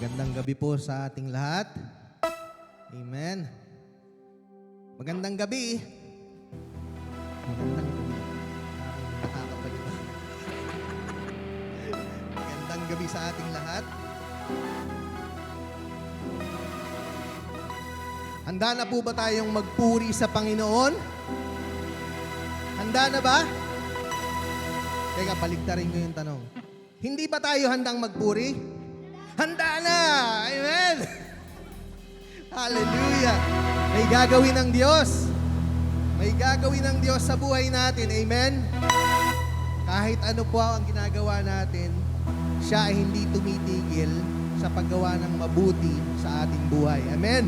Magandang gabi po sa ating lahat. Amen. Magandang gabi. Magandang gabi. Nakakapagod. Magandang gabi sa ating lahat. Handa na po ba tayong magpuri sa Panginoon? Handa na ba? Teka, baligtarin ko yung tanong. Hindi ba tayo handang magpuri? Handa na! Amen! Hallelujah! May gagawin ng Diyos. May gagawin ng Diyos sa buhay natin. Amen? Kahit ano po ang ginagawa natin, siya ay hindi tumitigil sa paggawa ng mabuti sa ating buhay. Amen?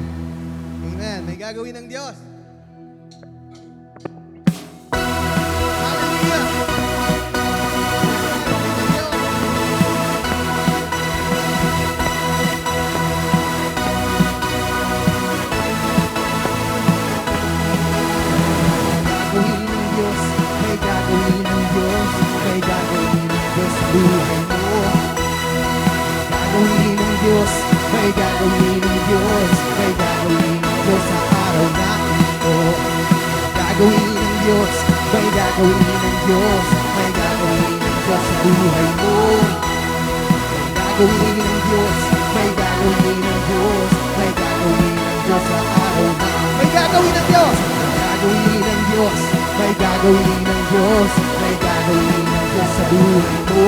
Amen. May gagawin ng Diyos. Hallelujah! May gagawin ng Diyos, may gagawin ng Diyos sa araw na ito. Gagawin ng Diyos, may gagawin ng Diyos, may gagawin ng Diyos sa buhay mo. Gagawin ng Diyos, may gagawin ng Diyos, may gagawin ng Diyos sa araw na ito. May gagawin ng Diyos. Gagawin ng Diyos, may gagawin ng Diyos, may gagawin ng Diyos sa buhay mo.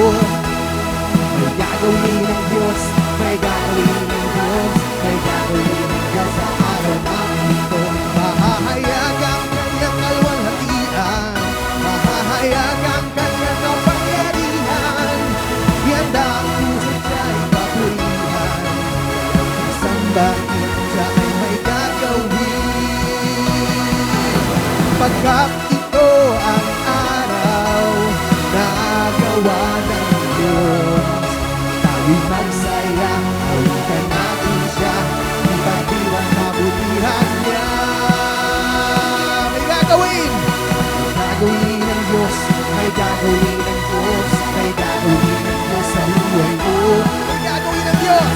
May gagawin ng Diyos, may gagawin ng Diyos, may gagawin ng Diyos sa araw na ito. Mahahayag ang kanyang kalwalhatian, mahahayag ang kanyang kapangyarihan. Ihanda ang puso siya'y papurihan, sambahin siya ay may gagawin. Pagkat ito ang araw na gawa ng Diyos, tayo'y magsaya, awitan natin siya, ipagdiwang kabutihan niya. May gagawin! May gagawin ng Diyos, may gagawin ng Diyos, may gagawin ng Diyos sa buhay mo. May gagawin ng Diyos!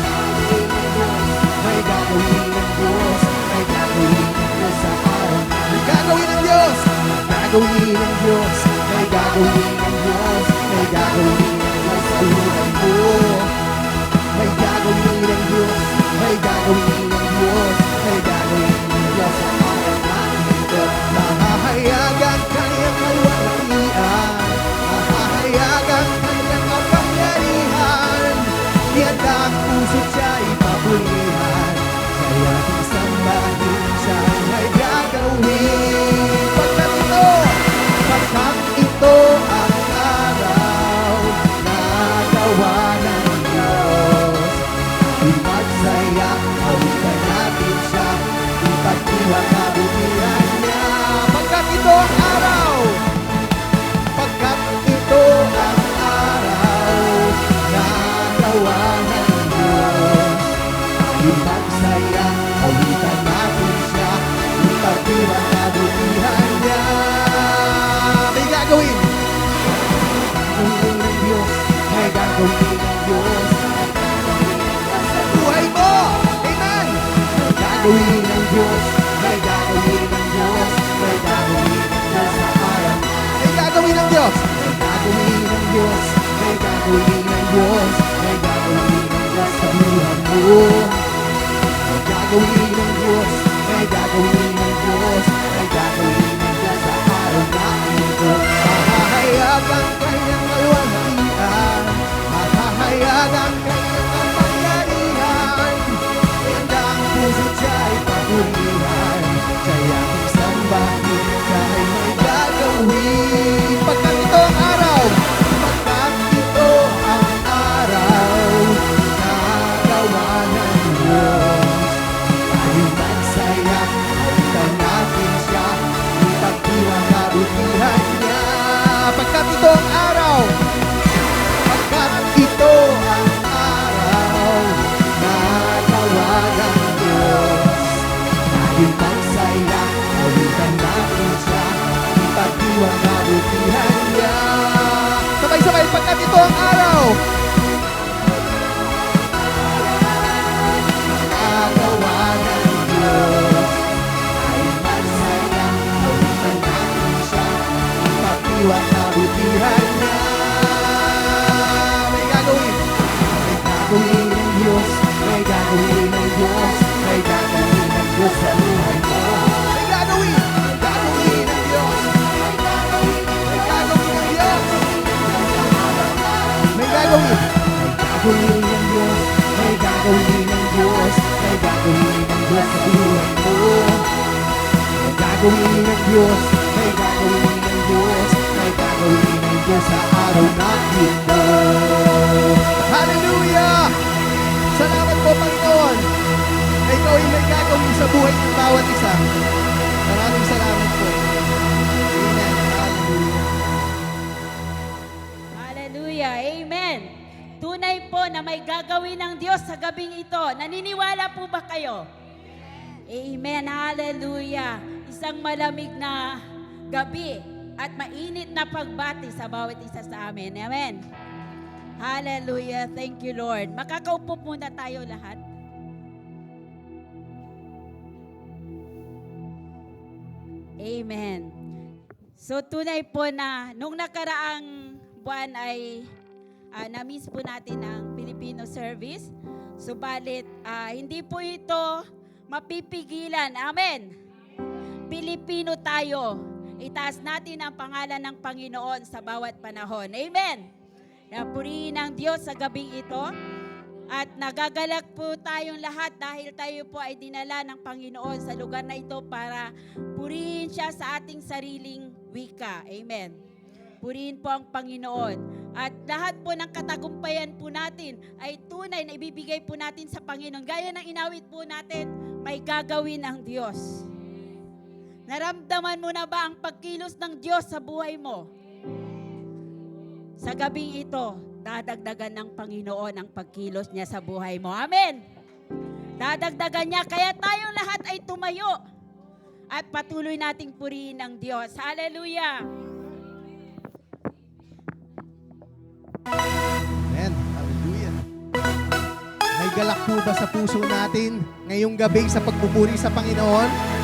May gagawin ng Diyos, may gagawin ng Diyos sa araw na May gagawin ng Diyos! gagawin ng Diyos, may gagawin ng Diyos, may gagawin ng Diyos sa buhay mo. May gagawin ng Diyos, may gagawin ng Diyos, may gagawin ng Diyos sa araw na ito. Mahahayag ang kanyang kalwalhatian, mahahayag ang kanyang kapangyarihan. Ihanda ang puso siya'y papurihan, kaya ating sambahin siya ay may gagawin. Pagkat ito ang araw na gawa ng Diyos, tayo'y magsaya, awitan natin siya, ipagdiwang kabutihan niya. Pagkat ito ang araw, pagkat ito ang araw na gawa ng Diyos, tayo'y magsaya, awitan natin siya, ipagdiwang kabutihan niya. May gagawin. Gagawin ng Diyos, may gagawin ng Diyos, Sa buhay mo. Amen. gagawin ng Diyos, may gagawin ng Diyos, may gagawin ng Diyos sa araw. May gagawin ng Diyos. May gagawin ng Diyos, may gagawin ng Diyos, may gagawin ng Diyos sa buhay mo. May gagawin ng Diyos, may gagawin ng Diyos, may gagawin ng Diyos sa araw na ito. Mahahayag ang kanyang kalwalhatian, mahahayag ang kanyang kapangyarihan. Ihanda ang puso siya'y papurihan, siya'y ating sambahin, siya ay may gagawin. Pagkat ito ang araw, pagkat ito ang araw na gawa ng Diyos, tayo'y magsaya, awitan natin siya, ipagdiwang kabutihan niya. Pagkat ito ang araw, pagkat ito ang araw na gawa ng Diyos, tayo'y magsaya, awitan natin siya, ipagdiwang kabutihan niya. Sabay-sabay, pagkat ito ang araw, gagawin ng Diyos, may gagawin ng Diyos, may gagawin ng Diyos sa buhay mo. May gagawin ng Diyos, may gagawin ng Diyos, may gagawin ng Diyos sa araw natin mo. Hallelujah! Salamat po, Panginoon. Na ikaw ay may gagawin sa buhay ng bawat isa. Maraming salamat po. Amen. Hallelujah. Hallelujah. Amen. Tunay po na may gagawin ng Diyos sa gabing ito. Naniniwala po ba kayo? Amen. Hallelujah. Isang malamig na gabi at mainit na pagbati sa bawat isa sa amin. Amen. Hallelujah. Thank you, Lord. Makakaupo muna tayo lahat. Amen. So tunay po na nung nakaraang buwan ay na-miss po natin ang Filipino service. Subalit hindi po ito mapipigilan. Amen. Pilipino tayo. Itaas natin ang pangalan ng Panginoon sa bawat panahon. Amen. Napurihin ng Diyos sa gabing ito. At nagagalak po tayong lahat dahil tayo po ay dinala ng Panginoon sa lugar na ito para purihin siya sa ating sariling wika. Amen. Purihin po ang Panginoon. At lahat po ng katagumpayan po natin ay tunay na ibibigay po natin sa Panginoon. Gaya ng inawit po natin, may gagawin ang Diyos. Naramdaman mo na ba ang pagkilos ng Diyos sa buhay mo? Sa gabing ito, dadagdagan ng Panginoon ang pagkilos niya sa buhay mo. Amen! Dadagdagan niya, kaya tayong lahat ay tumayo at patuloy nating purihin ang Diyos. Hallelujah! Amen. Hallelujah. May galak po ba sa puso natin ngayong gabi sa pagpupuri sa Panginoon?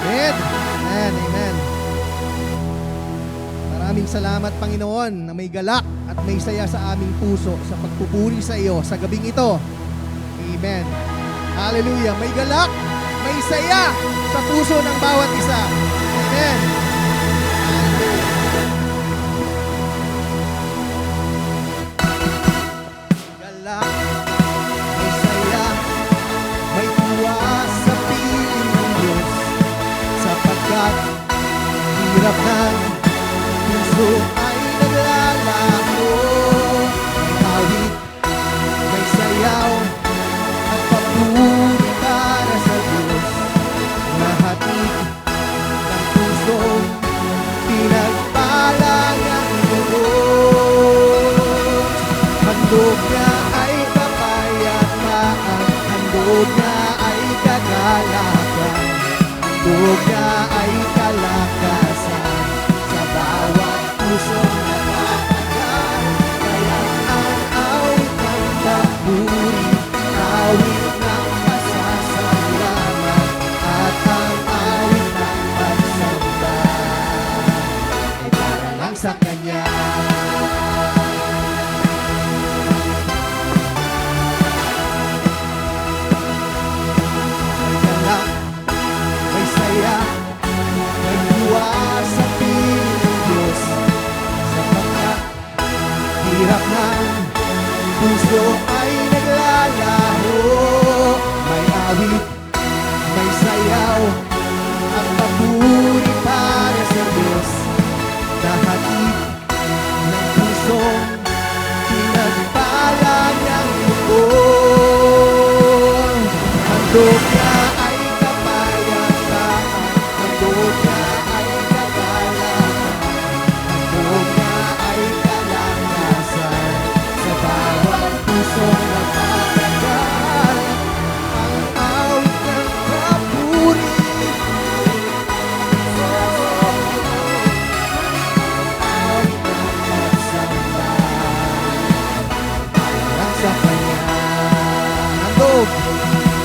Amen. Amen. Amen. Maraming salamat, Panginoon, na may galak at may saya sa aming puso sa pagpupuri sa iyo sa gabing ito. Amen. Hallelujah. May galak, may saya sa puso ng bawat isa. Amen. Galak, may saya, may tuwa sa piling ng Diyos, sapagkat hirap ng puso ay naglalaho. May awit, may sayaw, at papuri para sa Diyos. Nahatid ng puso, pinagpalang ang Diyos. Handog niya ay kapayapaan, handog niya ay kagalakan, handog niya ay kalakasan sa bawat pusong natatagal. Kaya ang awit ng papuri, awit ng pasasalamat, at ang awit ng pagsamba ay para lang sa Kanya. May galak, may saya, may tuwa sa piling ng Diyos, sapagkat hirap ng puso ay naglalaho. May awit, may sayaw, at papuri para sa Diyos. Nahatid ng pusong pinagpalang niyang loob. Handog niya ay kapayapaan, handog niya ay kagalakan, handog niya ay kalakasan sa bawat pusong natatagal. Ang awit ng papuri, awit ng pagsamba lang sa Kanya. Handog,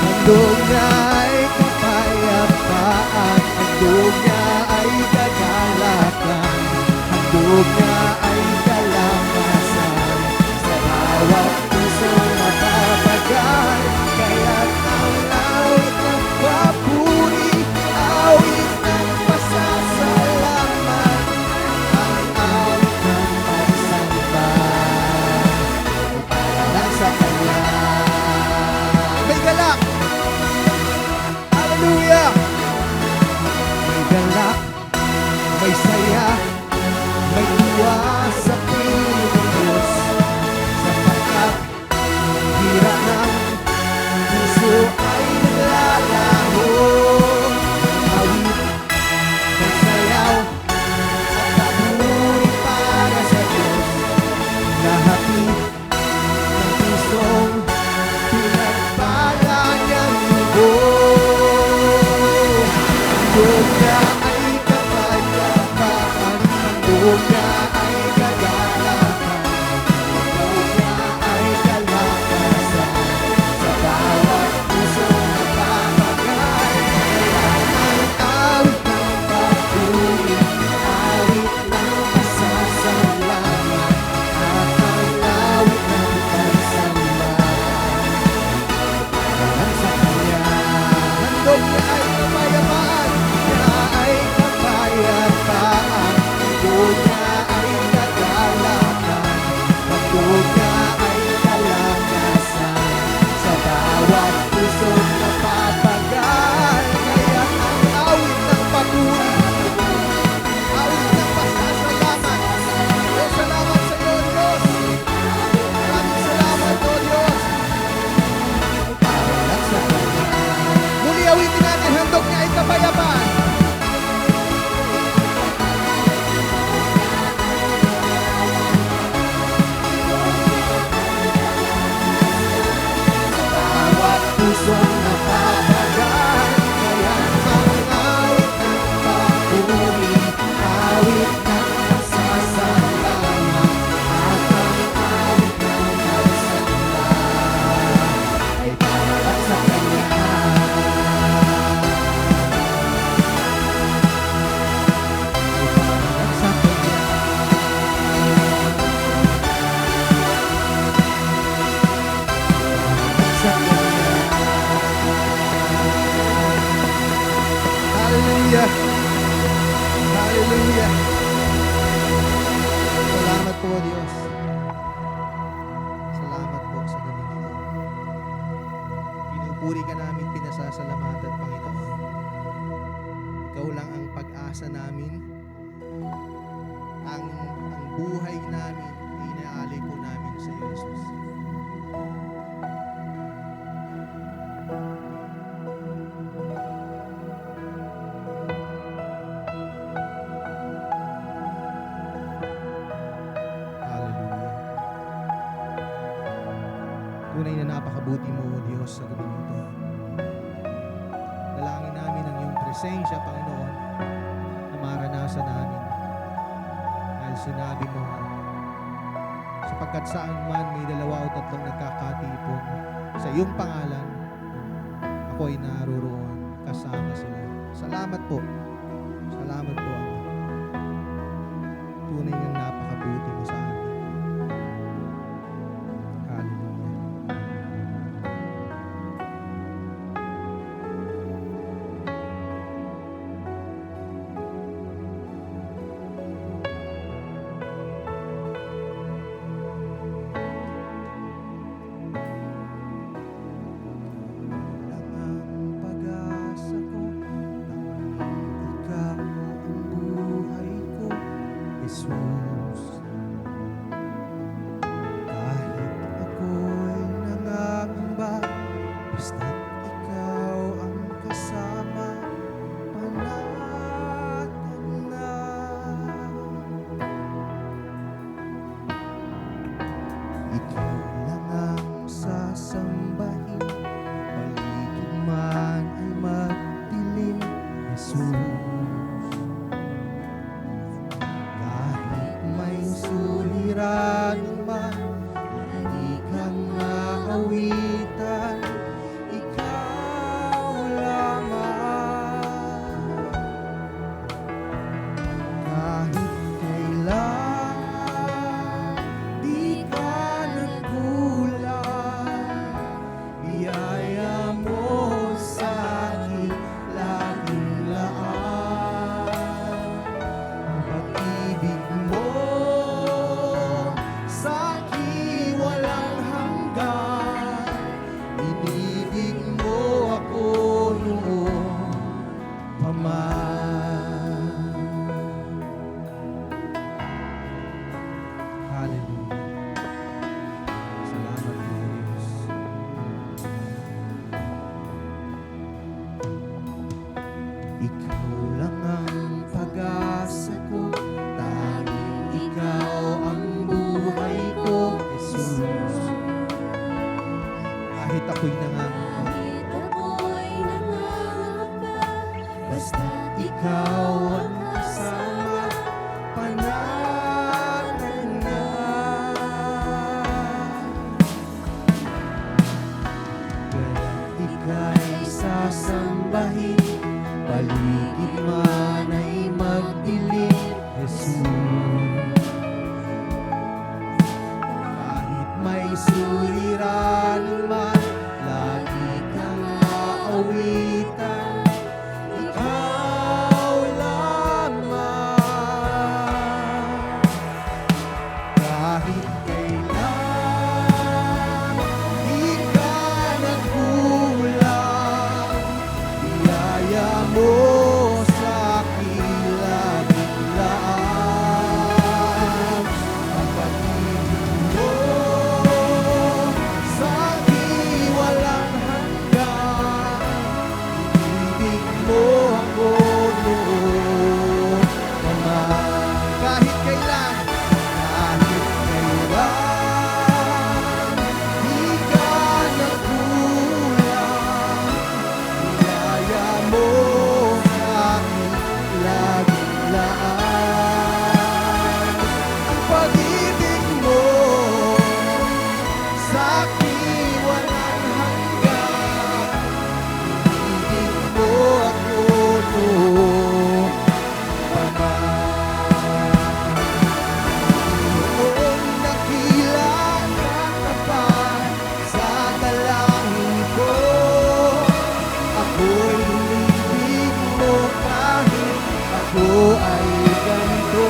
handog niya ay kapayapaan, handog niya ay kagalakan, handog niya ay kalakasan sa bawat pusong natatagal. Kaya't ang awit ng papuri, awit ng pasasalamat, ang awit ng pagsamba ay para lang sa Pinupuri ka namin, pinasasalamatan, Panginoon. Ikaw lang ang pag-asa namin. Ang buhay namin ay inaalay po namin sa iyo, Jesus. Hallelujah. Tunay na napakabuti mo, O Diyos, sa gabi nito. Dalangin namin ang iyong presensya, Panginoon, na maranasan namin. Dahil sinabi mo, sapagkat saan man may 2 o 3 nagkakatipon sa iyong pangalan, ako ay naroroon kasama sila. Salamat po. Salamat po, Ama. Tunay ngang napakabuti mo sa amin. Hallelujah. Lang ang pag-asa ko, tanging ikaw ang buhay ko, Jesus. Kahit ako'y nangangamba, basta't ikaw ang kasama, panatag na. Ikaw lang ang sasambahin, paligid man ay magdilim, Jesus. Kahit may suliranin man, hindi kang maawitan, ikaw lamang. Kahit kailan, di ka nagkulang, biyaya mo sa akin laging laan. Ang pag-ibig mo sa akin walang hanggan, inibig mo ako noon pa man. Hallelujah. Salamat po, Diyos. Ikaw lang ang pag-asa ko, tanging ikaw ang buhay ko, Jesus. Kahit ako'y nangangamba, basta't ikaw ang kasama, panatag na. Kaya't ika'y sasambahin, paligid man ay magdilim, Jesus. Kahit may suliranin man, lagi kang maawitan, ikaw lamang. Kahit kailan, di ka nagkulang, biyaya mo sa akin laging laan. Ang pag-ibig mo sa akin walang hanggan, inibig mo ako noon pa man. Kahit kailan, di ka nagkulang, biyaya mo sa akin laging laan. Ang pag-ibig mo sa akin walang hanggan, inibig mo ako noon pa man. Noong nakilang katapat sa dalangin ko, ako'y inibig mo kahit ako ay ganito.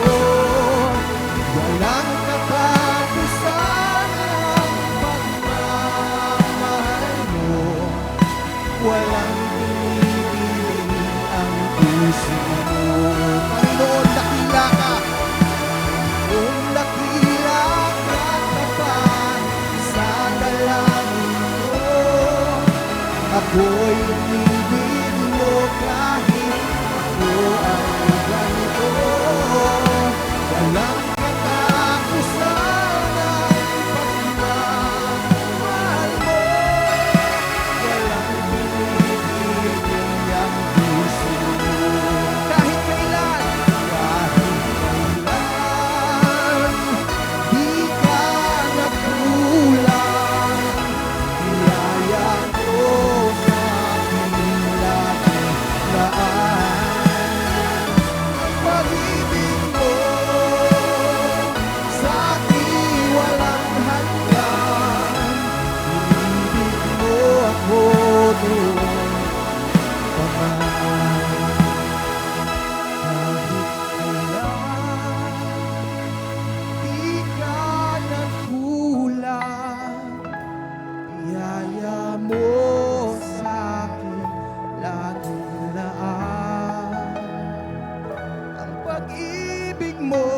Walang katapusan ang pagmamahal Ako'y inibig mo kahit ako ay ganito. Walang katapusan ang pagmamahal mo. Walang pinipili ang puso mo. Kahit kailan, di ka nagkulang. Biyaya mo sa aking laging daan. Ang pag-ibig mo sa aking walang hanggan. Inibig mo ako noon pa man. Kahit kailan, di ka nagkulang. Biyaya mo sa akin laging laan. Ang pag-ibig mo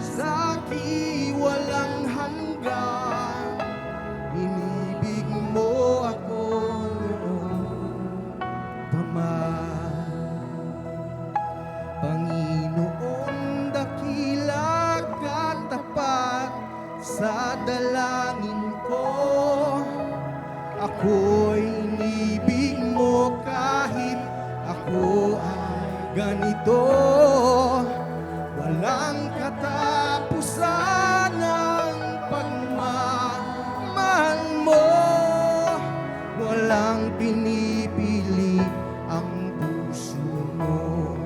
sa akin walang hanggan. Inibig mo ako noon pa man. Panginoon, dakila ka tapat sa dalangin ko. Ako'y inibig mo kahit ako ay ganito. Walang katapusan ang pagmamahal mo. Walang pinipili ang puso mo.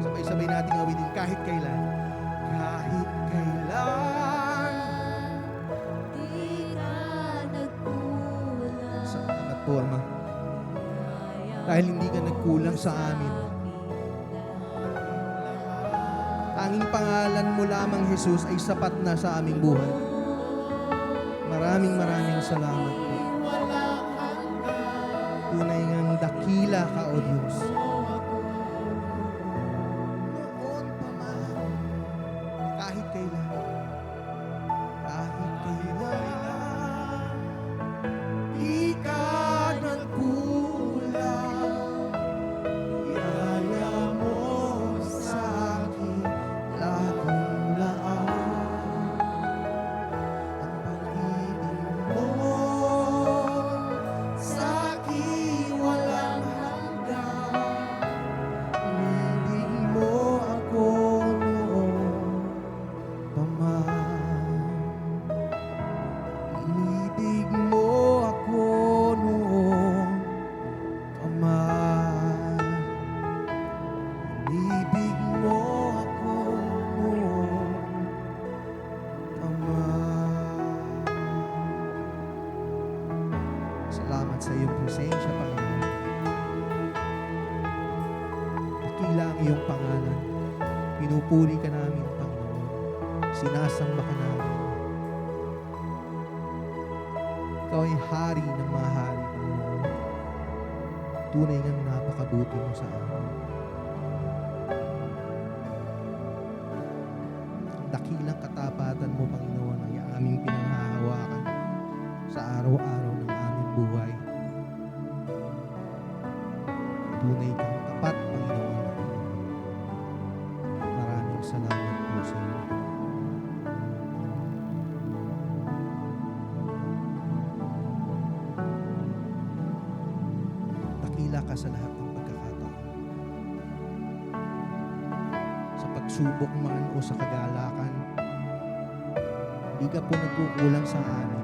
Sabay-sabay nating awitin kahit kailan. Kahit kailan. Di ka nagkulang. Salamat po, Ama. Dahil hindi ka nagkulang sa amin. Tanging pangalan mo lamang, Jesus, ay sapat na sa aming buhay. Maraming salamat po. Tunay ngang dakila ka, O Diyos. Noon pa man, kahit kailan, di ka nagkulang. Biyaya mo sa akin laging laan. Ang pag-ibig mo sa akin walang hanggan. Inibig mo ako noon pa man. Inibig mo ako noon pa man. Inibig mo ako noon pa man. Salamat sa iyong presensya, Panginoon. Dakila ang iyong pangalan. Pinupuri ka namin, Panginoon. Sinasamba ka namin. Ikaw ay hari ng mga hari, Panginoon. Tunay nga napakabuti mo sa amin. Ang dakilang katapatan mo, Panginoon, ay aming pinanghahawakan sa araw-araw ng aming buhay. Tunay kang tapat, Panginoon. Maraming salamat po sa iyo. Dakila ka sa lahat ng pagkakataon. Sa pagsubok man o sa kagalakan, hindi ka po nagkukulang sa amin.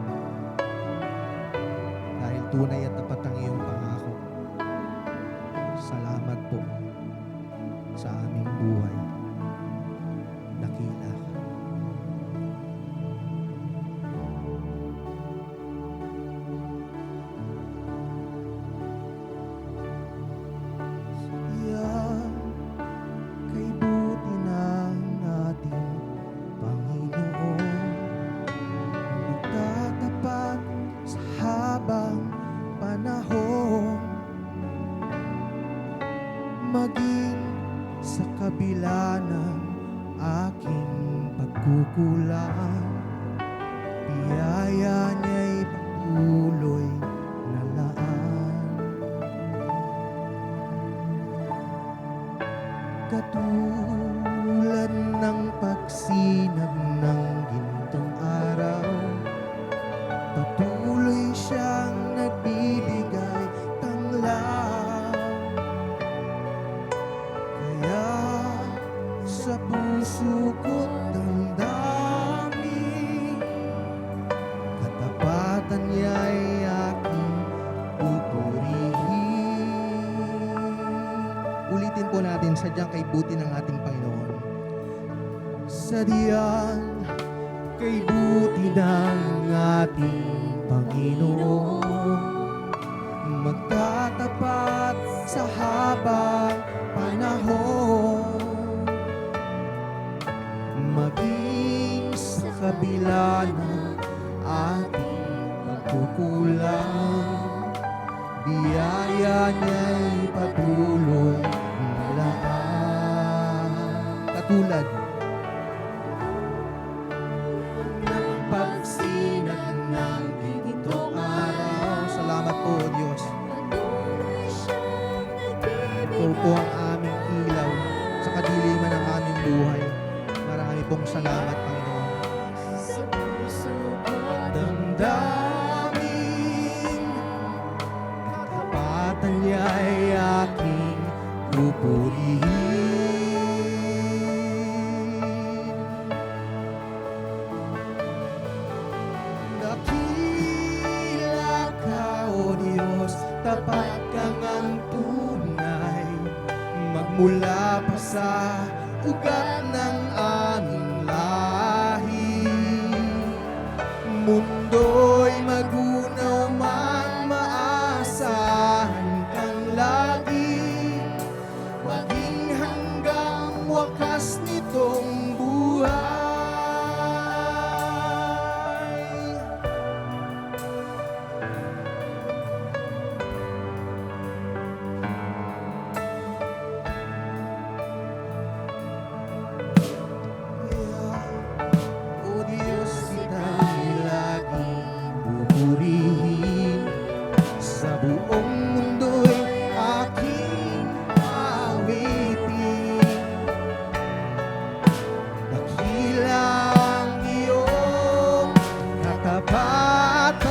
Dahil tunay at tapat ang iyong pangako. Salamat po sa aming buhay. Dakila ka. Yan kay buti ng ating Panginoon. Nagtatapat sa habang panahon. Maging sa kabila ng aking pagbuti ng ating Panginoon. Sadyang kay buti ng ating Panginoon, magtatapat sa habang panahon, maging sa kabila ng ating pagkukulang, biyaya niya'y patuloy nilaan. Katulad Ng pagsinag ng itong araw, salamat po, O Diyos. Patuloy siyang Ikaw po nagbibigay. ang aming ilaw sa kadiliman ng aming buhay. Marami pong salamat, Panginoon. Sa puso ko damdamin, katapatan niya'y aking pupurihin. Dakila ka, O Diyos, tapat kang ang tunay, magmula pa sa ugat ng aming lahi. Mundo'y magunaw man, maasahan kang lagi, maging hanggang wakas nitong buhay. O Diyos, kita'y laging pupurihin, sa buong mundo'y aking awitin. Dakila ang iyong katapatan,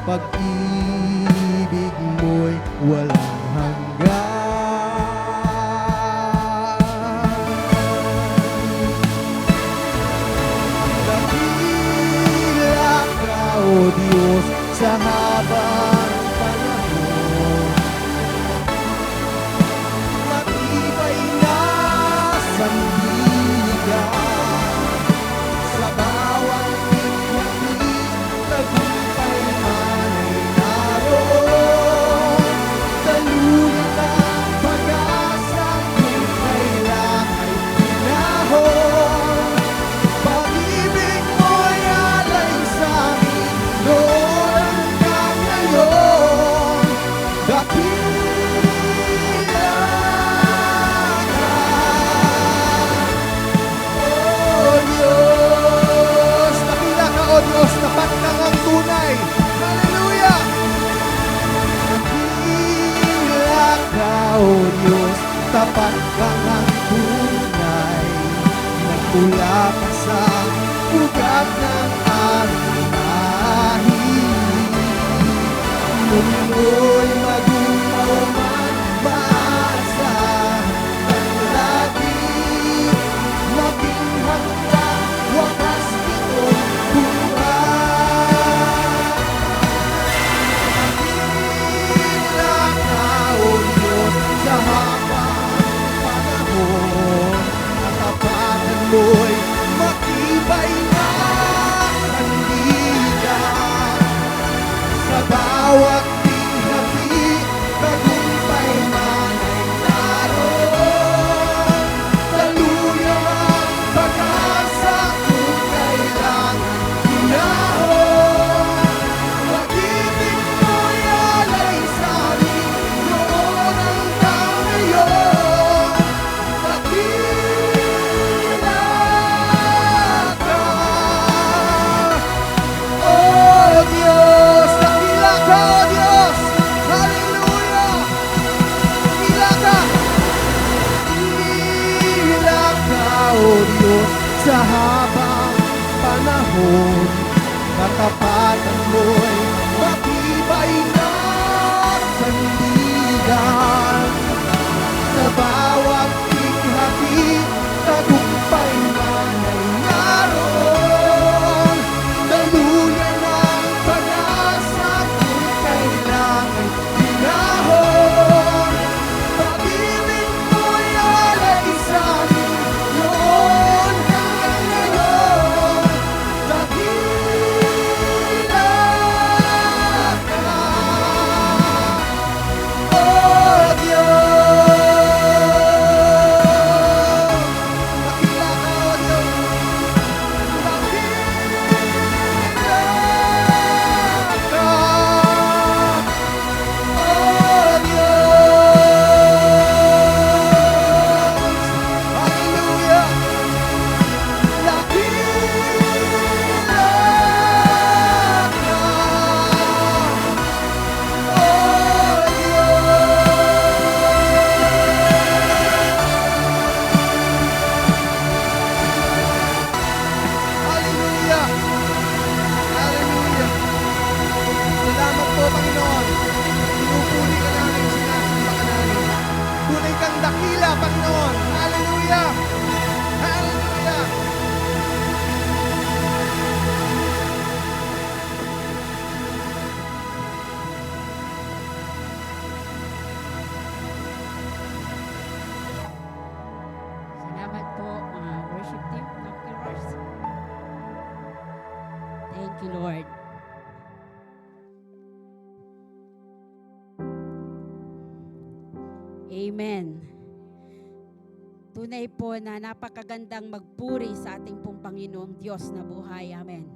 pag-ibig mo'y walang hanggan. Dakila ka, O Diyos, sa habang panahon, matibay na sandigan, sa bawat bigwati, tagumpay man ay naroon. Daluyan ang pag-asang kung kailan ay pinahon. Pag-ibig mo'y alay sa amin noon hanggang ngayon. Dakila ka, O Diyos. Dakila ka, O Diyos, tapat kang ang tunay. Hallelujah! Dakila ka, O Diyos, tapat kang ang tunay, nagmula pa sa ugat ng aming lahi. Mundo'y magunaw man, maasahan kang lagi, maging hanggang wakas nitong buhay. Dakila ka, O Diyos, sa habang panahon, katapatan mo'y matibay na sandigan, sa bawat Thank you, Lord. Amen. Tunay po na napakagandang magpuri sa ating pong Panginoong Diyos na buhay. Amen.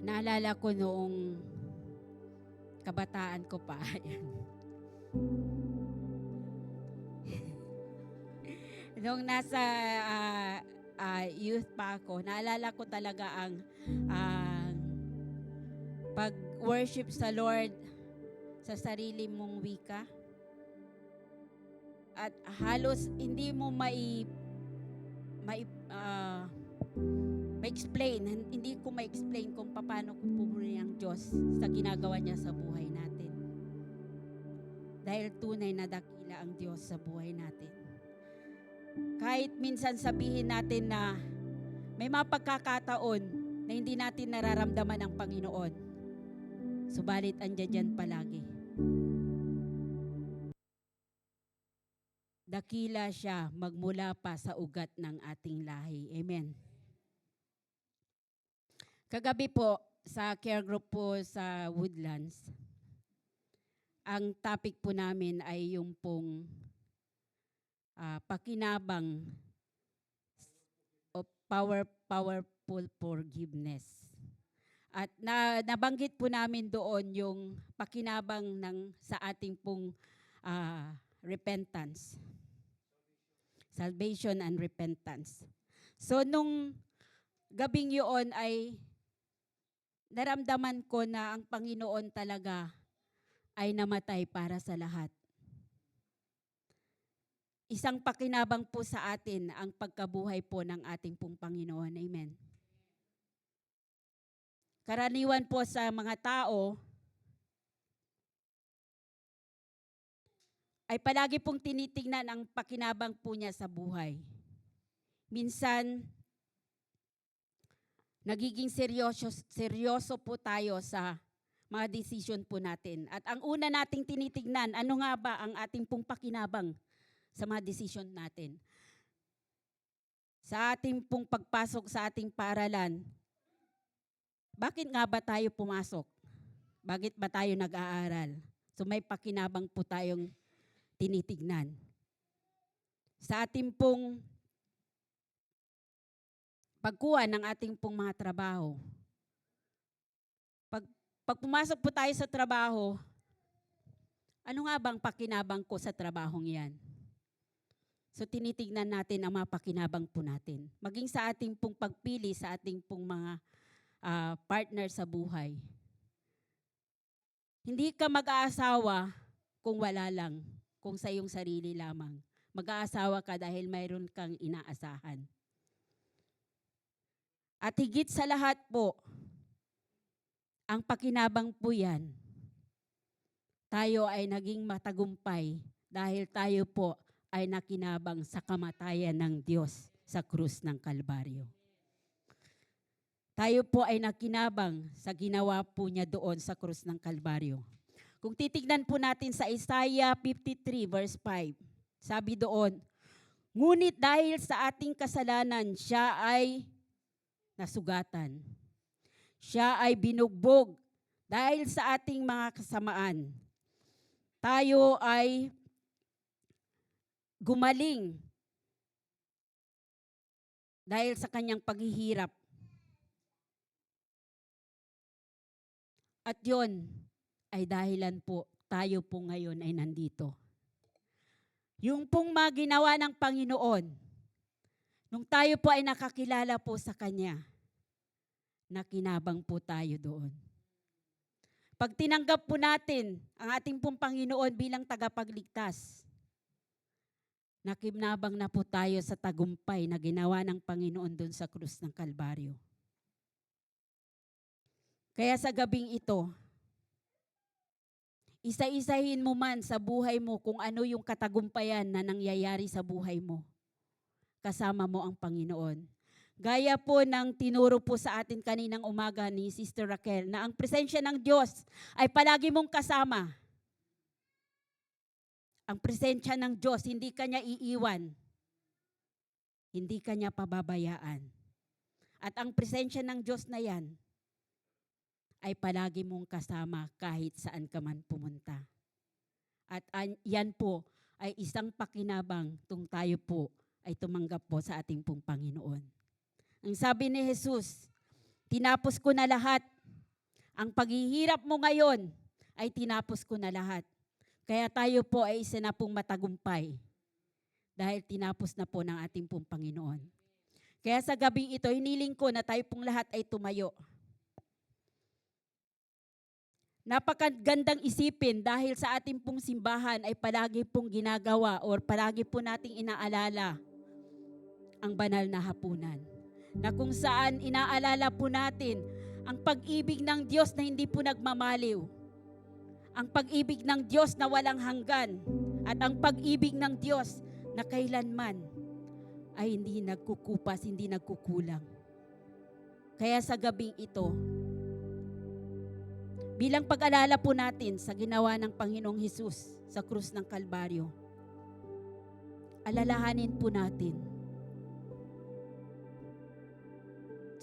Naalala ko noong kabataan ko pa. Ayan. Noong nasa youth pa ako, naalala ko talaga ang pag-worship sa Lord sa sarili mong wika. At halos hindi mo ma-explain, hindi ko ma-explain kung paano ko pupuri ang Diyos sa ginagawa niya sa buhay natin. Dahil tunay na dakila ang Diyos sa buhay natin. Kahit minsan sabihin natin na may mga pagkakataon na hindi natin nararamdaman ang Panginoon, subalit andyan dyan palagi. Dakila siya magmula pa sa ugat ng ating lahi. Amen. Kagabi po, sa care group po sa Woodlands, ang topic po namin ay yung pong pakinabang o powerful forgiveness. At nabanggit po namin doon yung pakinabang sa ating pong repentance. Salvation and repentance. So nung gabing yun ay naramdaman ko na ang Panginoon talaga ay namatay para sa lahat. Isang pakinabang po sa atin ang pagkabuhay po ng ating pong Panginoon. Amen. Karaniwan po sa mga tao ay palagi pong tinitingnan ang pakinabang po niya sa buhay. Minsan, nagiging seryoso po tayo sa mga decision po natin. At ang una nating tinitignan, ano nga ba ang ating pong pakinabang sa mga decision natin? Sa ating pong pagpasok sa ating paaralan, bakit nga ba tayo pumasok? Bakit ba tayo nag-aaral? So may pakinabang po tayong tinitignan. Sa ating pong pagkuha ng ating pong mga trabaho. Pag pumasok po tayo sa trabaho, ano nga bang pakinabang ko sa trabahong yan? So tinitignan natin ang mga pakinabang po natin. Maging sa ating pong pagpili sa ating pong mga partner sa buhay. Hindi ka mag-aasawa kung wala lang, kung sa iyong sarili lamang. Mag-aasawa ka dahil mayroon kang inaasahan. At higit sa lahat po, ang pakinabang po yan, tayo ay naging matagumpay dahil tayo po ay nakinabang sa kamatayan ng Diyos sa krus ng Kalbaryo. Tayo po ay nakinabang sa ginawa po niya doon sa krus ng Kalbaryo. Kung titignan po natin sa Isaiah 53 verse 5, sabi doon, ngunit dahil sa ating kasalanan, siya ay nasugatan. Siya ay binugbog dahil sa ating mga kasamaan. Tayo ay gumaling dahil sa kanyang paghihirap. At yon ay dahilan po tayo po ngayon ay nandito. Yung pong mga ginawa ng Panginoon, nung tayo po ay nakakilala po sa Kanya, nakinabang po tayo doon. Pag tinanggap po natin ang ating pong Panginoon bilang tagapagligtas, nakinabang na po tayo sa tagumpay na ginawa ng Panginoon doon sa krus ng Kalbaryo. Kaya sa gabing ito, isa-isahin mo man sa buhay mo kung ano yung katagumpayan na nangyayari sa buhay mo. Kasama mo ang Panginoon. Gaya po ng tinuro po sa atin kaninang umaga ni Sister Raquel na ang presensya ng Diyos ay palagi mong kasama. Ang presensya ng Diyos, hindi ka niya iiwan. Hindi ka niya pababayaan. At ang presensya ng Diyos na yan ay palagi mong kasama kahit saan ka man pumunta. At yan po ay isang pakinabang tung tayo po ay tumanggap po sa ating pong Panginoon. Ang sabi ni Jesus, tinapos ko na lahat. Ang paghihirap mo ngayon ay tinapos ko na lahat. Kaya tayo po ay isa na pong matagumpay dahil tinapos na po ng ating pong Panginoon. Kaya sa gabing ito, hiniling ko na tayo pong lahat ay tumayo. Napakagandang isipin dahil sa ating pong simbahan ay palagi pong ginagawa or palagi po nating inaalala ang banal na hapunan. Na kung saan inaalala po natin ang pag-ibig ng Diyos na hindi po nagmamaliw. Ang pag-ibig ng Diyos na walang hanggan. At ang pag-ibig ng Diyos na kailanman ay hindi nagkukupas, hindi nagkukulang. Kaya sa gabing ito, bilang pag-alala po natin sa ginawa ng Panginoong Hesus sa krus ng Kalbaryo, alalahanin po natin.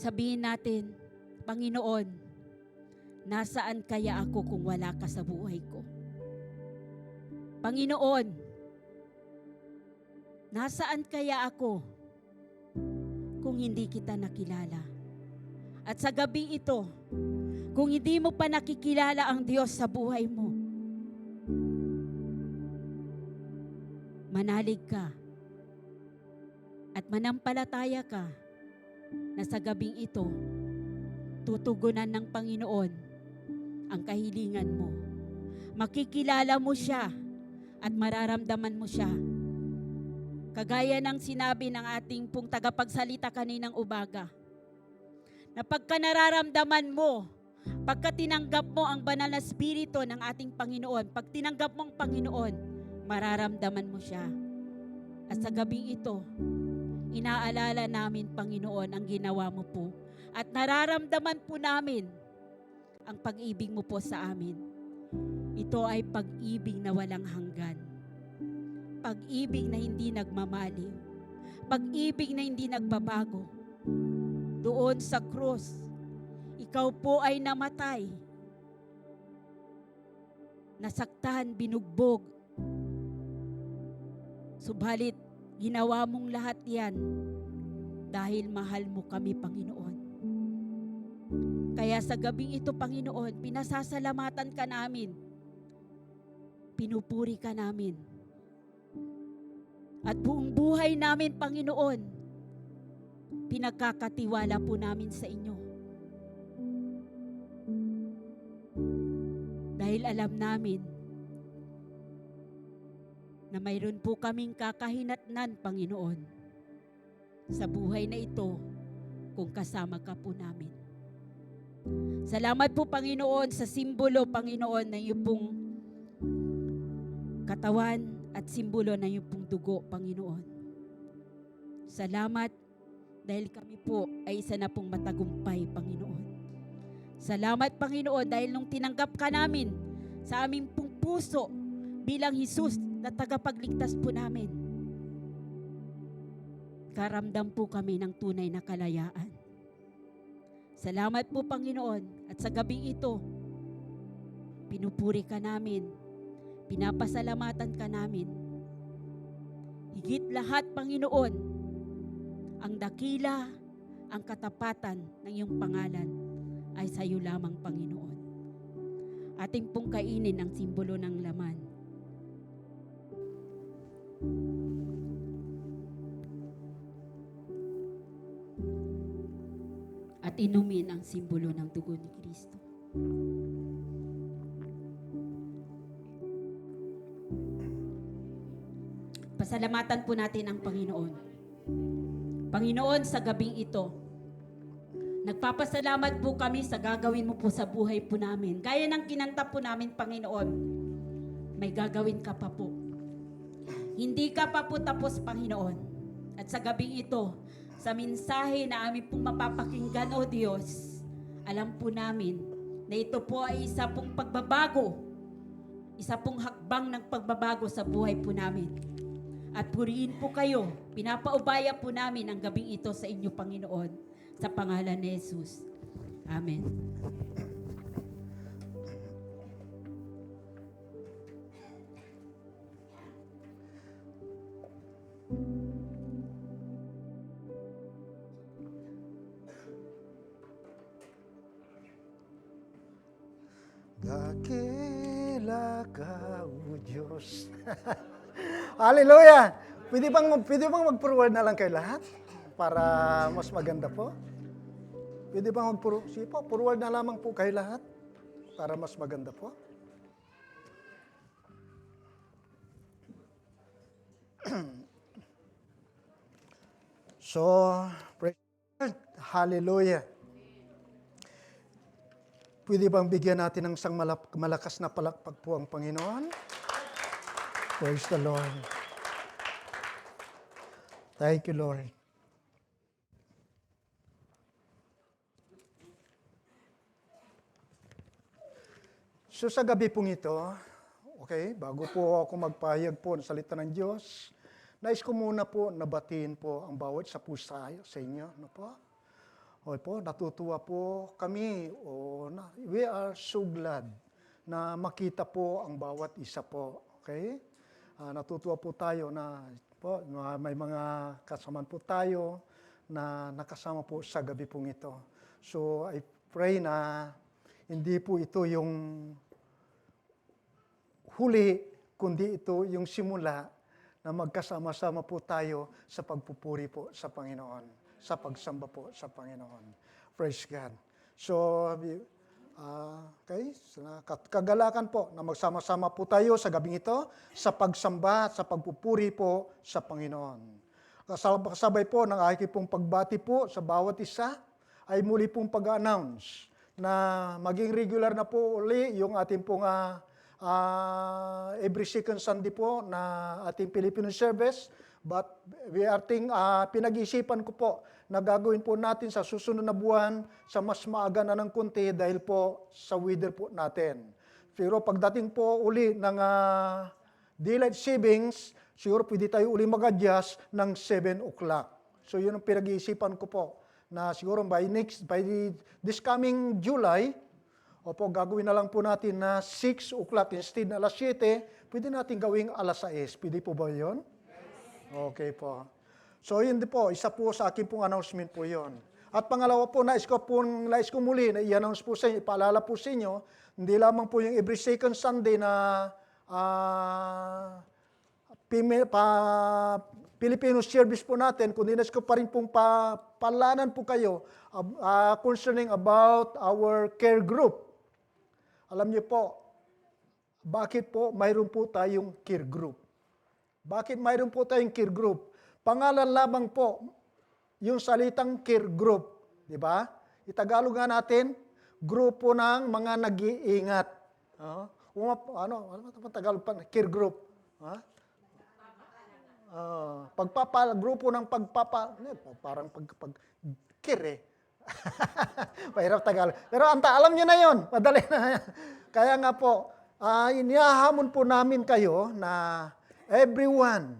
Sabihin natin, Panginoon, nasaan kaya ako kung wala ka sa buhay ko? Panginoon, nasaan kaya ako kung hindi kita nakilala? At sa gabi ito, kung hindi mo pa nakikilala ang Diyos sa buhay mo, manalig ka at manampalataya ka na sa gabing ito, tutugunan ng Panginoon ang kahilingan mo. Makikilala mo siya at mararamdaman mo siya. Kagaya ng sinabi ng ating pong tagapagsalita kaninang umaga, na pagka nararamdaman mo, pagka tinanggap mo ang banal na spirito ng ating Panginoon, pag tinanggap mo ang Panginoon, mararamdaman mo siya. At sa gabing ito, inaalala namin, Panginoon, ang ginawa mo po. At nararamdaman po namin ang pag-ibig mo po sa amin. Ito ay pag-ibig na walang hanggan. Pag-ibig na hindi nagmamaliw. Pag-ibig na hindi nagbabago. Doon sa krus, ikaw po ay namatay. Nasaktan, binugbog. Subalit, ginawa mong lahat yan dahil mahal mo kami, Panginoon. Kaya sa gabing ito, Panginoon, pinasasalamatan ka namin. Pinupuri ka namin. At buong buhay namin, Panginoon, pinagkakatiwala po namin sa inyo. Dahil alam namin na mayroon po kaming kakahinatnan, Panginoon, sa buhay na ito kung kasama ka po namin. Salamat po, Panginoon, sa simbolo, Panginoon, na iyong pong katawan at simbolo na iyong pong dugo, Panginoon. Salamat dahil kami po ay isa na pong matagumpay, Panginoon. Salamat, Panginoon, dahil nung tinanggap ka namin sa aming pong puso bilang Hesus na tagapagligtas po namin, karamdam po kami ng tunay na kalayaan. Salamat po, Panginoon, at sa gabing ito, pinupuri ka namin, pinapasalamatan ka namin. Higit lahat, Panginoon, ang dakila, ang katapatan ng iyong pangalan ay sa iyo lamang, Panginoon. Ating pong kainin ang simbolo ng laman. At inumin ang simbolo ng dugo ni Kristo. Pasalamatan po natin ang Panginoon. Panginoon, sa gabing ito, Nagpapasalamat po kami sa gagawin mo po sa buhay po namin. Gaya ng kinanta po namin, Panginoon, may gagawin ka pa po. Hindi ka pa po tapos, Panginoon. At sa gabing ito, sa mensahe na amin pong mapapakinggan, O Diyos, alam po namin na ito po ay isa pong pagbabago, isa pong hakbang ng pagbabago sa buhay po namin. At purihin po kayo, pinapaubaya po namin ang gabing ito sa inyo, Panginoon, sa pangalan ni Jesus. Amen. Dakila ka, O Diyos. Hallelujah! Pwede bang mag-forward na lang kay lahat? Para mas maganda po. Pwede bang forward na lamang po kay lahat? Para mas maganda po. So, praise God. Hallelujah. Pwede bang bigyan natin ng isang malakas na palakpak po ang Panginoon? Praise the Lord. Thank you, Lord. So sa gabi pong ito, okay, bago po ako magpahayag po ng salita ng Diyos, nais ko muna po nabatiin po ang bawat sa pusa sa inyo. Ano po? Okay po, natutuwa po kami. We are so glad na makita po ang bawat isa po. Okay? Natutuwa po tayo na po, may mga kasamaan po tayo na nakasama po sa gabi pong ito. So I pray na hindi po ito yung huli, kundi ito yung simula na magkasama-sama po tayo sa pagpupuri po sa Panginoon, sa pagsamba po sa Panginoon. Praise God. So, okay, kagalakan po na magsama-sama po tayo sa gabing ito sa pagsamba, sa pagpupuri po sa Panginoon. Kasabay po ng aking pong pagbati po sa bawat isa ay muli pong pag-announce na maging regular na po uli yung ating pong every second Sunday po na ating Filipino service. But we are pinag-isipan ko po na gagawin po natin sa susunod na buwan sa mas maaga na ng kunti dahil po sa weather po natin. Pero pagdating po uli ng daylight savings, siguro pwede tayo uli mag-adjust ng 7 o'clock. So yun ang pinag-iisipan ko po na siguro by this coming July, gagawin na lang po natin na 6 o'clock instead na alas 7, pwede natin gawing alas 6. Pwede po ba yun? Okay po. So yun po, isa po sa akin pong announcement po yun. At pangalawa po, nais ko muli na i-announce po sa inyo, ipaalala po sa inyo, hindi lamang po yung every second Sunday na Filipino service po natin, kundi nais ko pa rin pong palanan po kayo concerning about our care group. Alam niyo po, bakit po mayroon po tayong care group? Bakit mayroon po tayong care group? Pangalan lamang po yung salitang care group. Di ba? Itagalog nga natin, grupo ng mga nag-iingat. Ano Tagalog pa? Care group. Grupo ng parang care eh. Mahirap Tagalog. Pero alam nyo na yun. Madali na. Kaya nga po, inihahamon po namin kayo na everyone,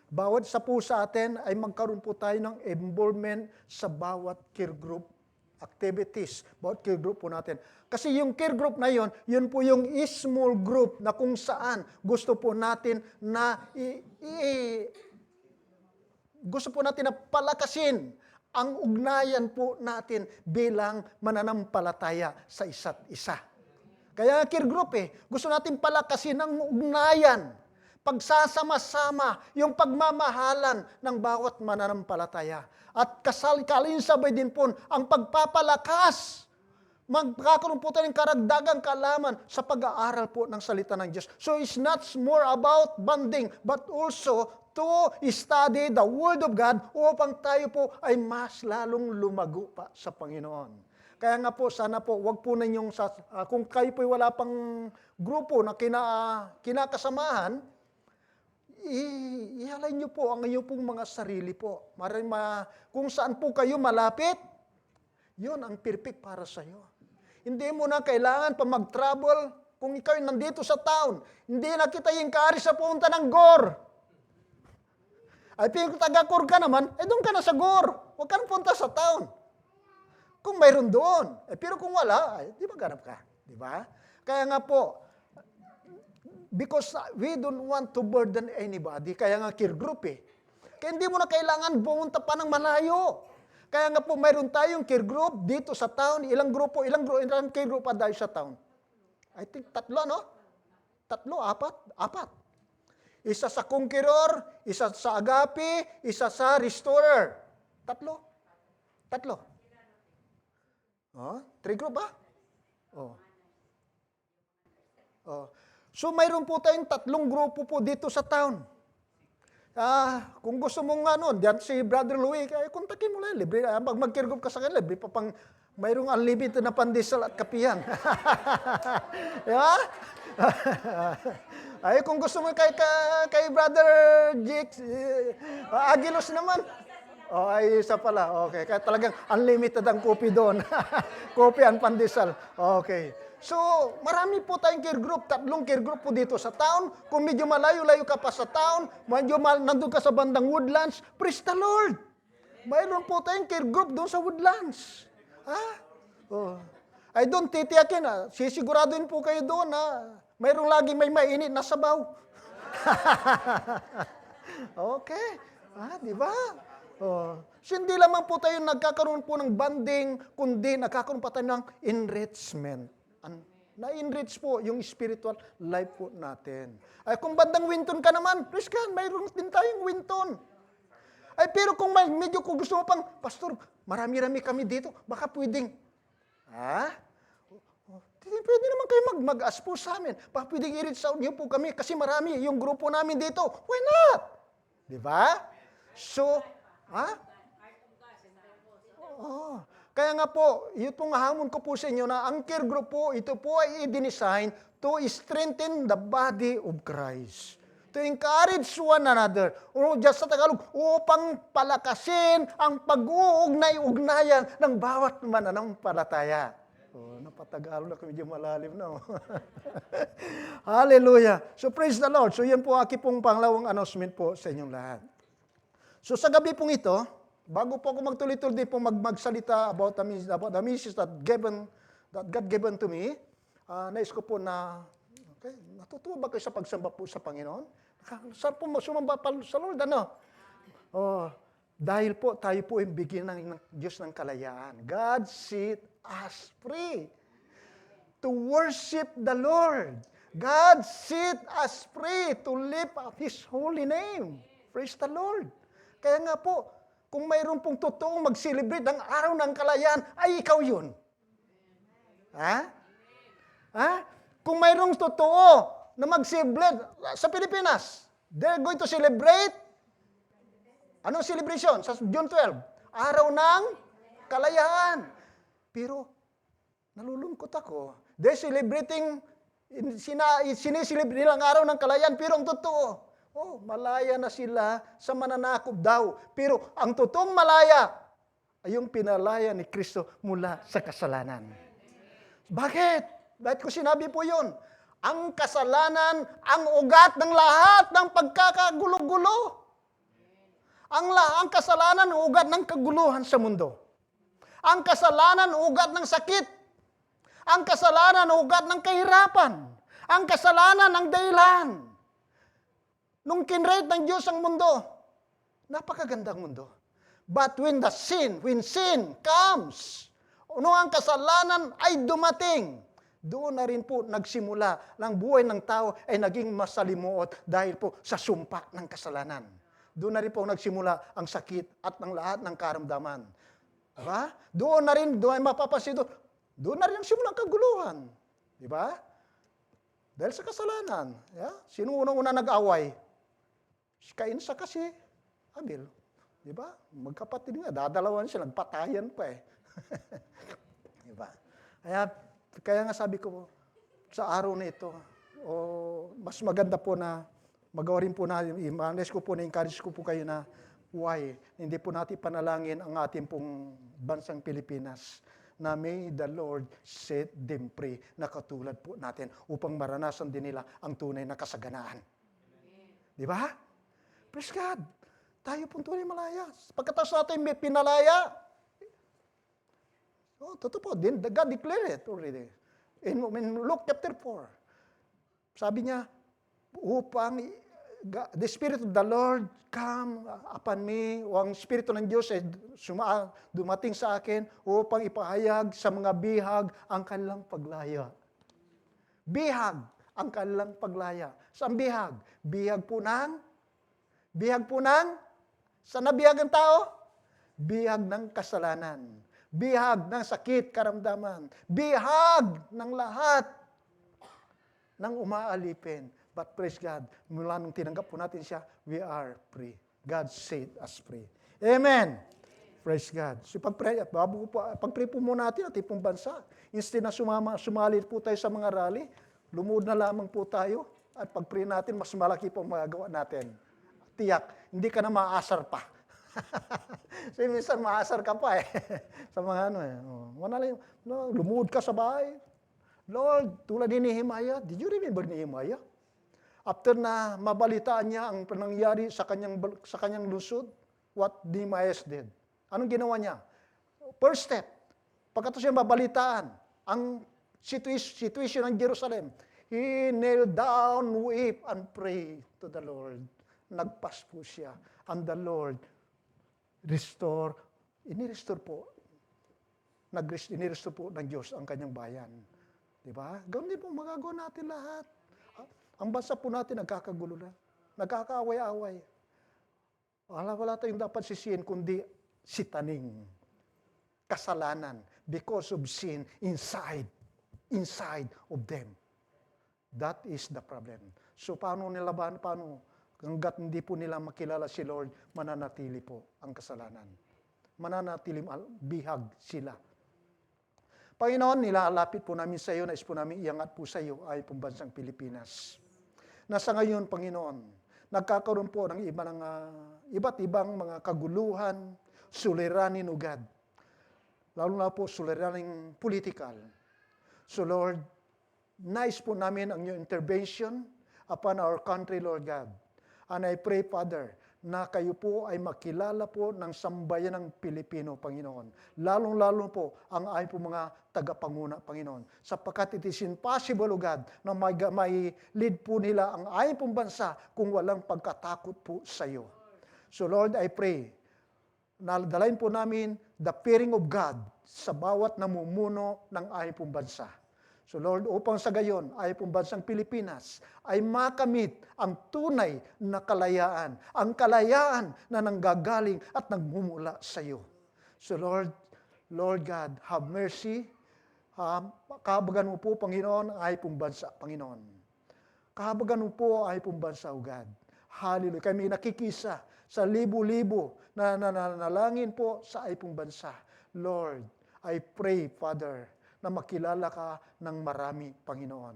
bawat sa po sa atin ay magkaroon po tayo ng involvement sa bawat care group activities, bawat care group po natin. Kasi yung care group na yun po yung small group na kung saan gusto po natin na palakasin ang ugnayan po natin bilang mananampalataya sa isa't isa. Kaya care group gusto natin palakasin ang ugnayan, pagsasama-sama, yung pagmamahalan ng bawat mananampalataya. At kalinsabay din po ang pagpapalakas. Magkakaroon po tayo ng karagdagang kaalaman sa pag-aaral po ng salita ng Diyos. So it's not more about bonding, but also to study the Word of God upang tayo po ay mas lalong lumago pa sa Panginoon. Kaya nga po, sana po, wag po ninyong, kung kayo po wala pang grupo na kinakasamahan, ihalay nyo po ang inyong pong mga sarili po. Kung saan po kayo malapit, yun ang perfect para sa iyo. Hindi mo na kailangan pa mag-travel. Kung ikaw nandito sa town, hindi na kita encourage sa punta ng GOR. Ay, kung taga-GOR ka naman, doon ka na sa GOR. Huwag ka na punta sa town. Kung mayroon doon. Pero kung wala, di ba ganap ka? Di ba? Kaya nga po, because we don't want to burden anybody, kaya nga care group Kaya hindi mo na kailangan pumunta pa ng malayo. Kaya nga po, mayroon tayong care group dito sa town. Ilang care group pa dahil sa town? I think 3, no? 3, 4. Isa sa Conqueror, isa sa Agape, isa sa Restorer. 3. 3 group ba? So mayroon po tayong 3 grupo po dito sa town. Kung gusto mong diyan si Brother Louie, kontakin mo lang, libre. Pag mag-care group ka sa kanila, libre pa pang mayroong unlimited na pandesal at kapihan. Diba? Ay, kung gusto mo kay Brother Jix, Agilos naman. Ay, isa pala. Okay. Kaya talagang unlimited ang kopi doon. Kopi and pandesal. Okay. So, marami po tayong care group. 3 care group po dito sa town. Kung medyo malayo-layo ka pa sa town, medyo nandun ka sa bandang Woodlands, praise the Lord. Mayroon po tayong care group doon sa Woodlands. Ay, doon titiyakin. Sisiguraduhin po kayo doon na mayroong laging may mainit na sabaw. Okay. Di ba? So, hindi lamang po tayo nagkakaroon po ng bonding, kundi nagkakaroon pa tayo ng enrichment. Na-enrich po yung spiritual life po natin. Ay, kung bandang Winton ka naman, praise God, mayroon din tayong Winton. Ay, pero kung medyo kung gusto mo pang, Pastor, marami-rami kami dito, baka pwedeng, pwede naman kayo mag-ask po sa amin. Baka pwedeng i-reach out niyo po kami kasi marami yung grupo namin dito. Why not? Di ba? So, kaya nga po, itong hamon ko po sa inyo na ang care group po, ito po ay i-design to strengthen the body of Christ. To encourage one another. O just sa Tagalog, upang palakasin ang pag-uugnay-ugnayan ng bawat mananampalataya. Napatagalog na, medyo malalim na. Hallelujah. So praise the Lord. So yan po aking pong pangalawang announcement po sa inyong lahat. So sa gabi pong ito, bago po ako magtuloy-tuloy po magsalita about the message that God given to me, nais ko po na, okay, natutuwa ba kayo sa pagsamba po sa Panginoon? Saan po sumamba pa sa Lord, dahil po tayo po ay bigyan ng Diyos ng kalayaan. God set us free to worship the Lord. God set us free to lift up His holy name. Praise the Lord. Kaya nga po, kung mayroon pong totoong mag-celebrate ng araw ng kalayaan, ay ikaw yun. Kung mayroong totoo na mag-celebrate sa Pilipinas, they're going to celebrate, anong celebration? Sa June 12, araw ng kalayaan. Pero, nalulungkot ako. They're celebrating, sineselebrate nilang araw ng kalayaan, pero ang totoo, malaya na sila sa mananakop daw. Pero ang totoong malaya ay yung pinalaya ni Kristo mula sa kasalanan. Bakit? Bakit ko sinabi po yun? Ang kasalanan, ang ugat ng lahat ng pagkakagulo-gulo. Ang kasalanan, ugat ng kaguluhan sa mundo. Ang kasalanan, ugat ng sakit. Ang kasalanan, ugat ng kahirapan. Ang kasalanan, ang dahilan. Nung kinrate ng Diyos ang mundo, napakagandang mundo. But when sin comes, nung ang kasalanan ay dumating, doon na rin po nagsimula ng buhay ng tao ay naging masalimuot dahil po sa sumpa ng kasalanan. Doon na rin po nagsimula ang sakit at ng lahat ng karamdaman. Diba? Doon na rin, mapapansin doon na rin simula ang kaguluhan. Diba? Dahil sa kasalanan. Yeah? Sino unang-una nag-away? Si Cain sa kasi Abel. Di ba? Magkapatid nga, dadalawan sila, nagpatayan pa eh. Di ba? Kaya nga sabi ko, sa araw na ito, mas maganda po na magawa rin po natin, i-manage ko po, na-encourage ko po kayo na why, hindi po natin panalangin ang ating pong bansang Pilipinas na may the Lord set them free na katulad po natin upang maranasan din nila ang tunay na kasaganaan. Di ba? Praise God. Tayo pong tunay malaya. Pagkatapos natin may pinalaya, totoo po, God declared it already. In Luke chapter 4, sabi niya, upang the Spirit of the Lord come upon me, o ang Espiritu ng Diyos ay dumating sa akin upang ipahayag sa mga bihag ang kanilang paglaya. Bihag ang kanilang paglaya. Saan bihag? Bihag po ng, saan na bihag ang tao? Bihag ng kasalanan. Bihag ng sakit, karamdaman. Bihag ng lahat ng umaalipin. But praise God, mula nung tinanggap po natin siya, we are free. God set us free. Amen. Praise God. So pag-pray po muna natin at ipong bansa. Instead na sumali po tayo sa mga rally, lumuod na lamang po tayo at pag-pray natin, mas malaki po ang magagawa natin. Tiyak, hindi ka na maasar pa. So, minsan maasar ka pa eh. Sa mga lumuod ka sa bahay. Lord, tulad ni Nehemiah, did you remember Nehemiah? After na mabalitaan niya ang panangyari sa kanyang lusod, what Nehemiah did? Anong ginawa niya? First step, pagkatapos siya mabalitaan ang situation ng Jerusalem, he knelt down, weep, and pray to the Lord. Nagpas po siya. And the Lord inirestore po ng Diyos ang kanyang bayan. Diba? Gawin din po, magagawa natin lahat. Ang bansa po natin nagkakagulo na. Nagkakaaway-away. Wala tayong dapat sisihin kundi sitaning. Kasalanan. Because of sin inside of them. That is the problem. So paano nilaban? Hanggat hindi po nila makilala si Lord, mananatili po ang kasalanan. Mananatili bihag sila. Panginoon, nilalapit po namin sa iyo, nais po namin iangat po sa iyo ay pong bansang Pilipinas. Nasa ngayon, Panginoon, nagkakaroon po ng iba't ibang mga kaguluhan, suliranin o God. Lalo na po suliraning political. So Lord, nais po namin ang iyong intervention upon our country, Lord God. And I pray, Father, na kayo po ay makilala po ng sambayan ng Pilipino, Panginoon. Lalong-lalo po ang ayon po mga tagapanguna, Panginoon. Sapagkat it is impossible, O God, na may lead po nila ang ayon pong bansa kung walang pagkatakot po sa iyo. So Lord, I pray, na dalain po namin the fearing of God sa bawat namumuno ng ayon pong bansa. So Lord, upang sa gayon ay pong bansang Pilipinas ay makamit ang tunay na kalayaan, ang kalayaan na nanggagaling at nagmumula sa iyo. So Lord God, have mercy. Kahabagan mo po, Panginoon, ay pong bansa, Panginoon. Kahabagan mo po ay pong bansa, O God. Hallelujah. Kami nakikisa sa libo-libo na nanalangin po sa ay pong bansa. Lord, I pray, Father, na makilala ka ng marami, Panginoon.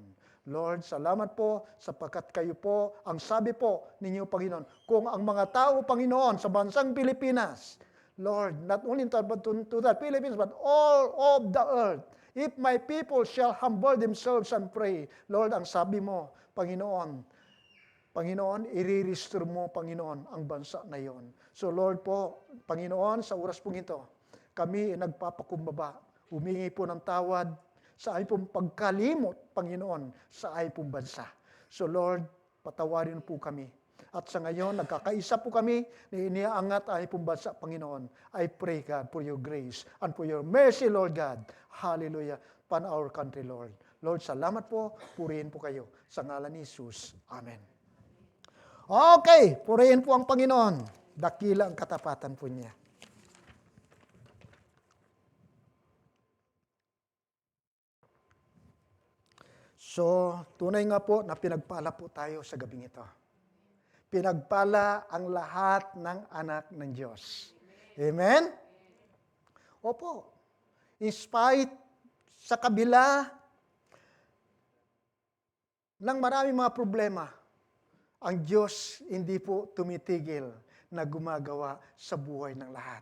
Lord, salamat po sapagkat kayo po, ang sabi po ninyo, Panginoon, kung ang mga tao, Panginoon, sa bansang Pilipinas, Lord, not only to the Philippines, but all of the earth, if my people shall humble themselves and pray, Lord, ang sabi mo, Panginoon, i-restore mo, Panginoon, ang bansa na iyon. So Lord po, Panginoon, sa oras pong ito, kami nagpapakumbaba, humingi po ng tawad sa ay pong pagkalimot, Panginoon, sa ay pong bansa. So Lord, patawarin po kami. At sa ngayon, nagkakaisa po kami na iniaangat ay pong bansa, Panginoon. I pray, God, for your grace and for your mercy, Lord God. Hallelujah. Pan our country, Lord. Lord, salamat po. Purihin po kayo. Sa ngalan ni Jesus. Amen. Okay, purihin po ang Panginoon. Dakila ang katapatan po niya. So, tunay nga po na pinagpala po tayo sa gabing ito. Pinagpala ang lahat ng anak ng Diyos. Amen? Opo. In spite, sa kabila ng maraming mga problema, ang Diyos hindi po tumitigil na gumagawa sa buhay ng lahat.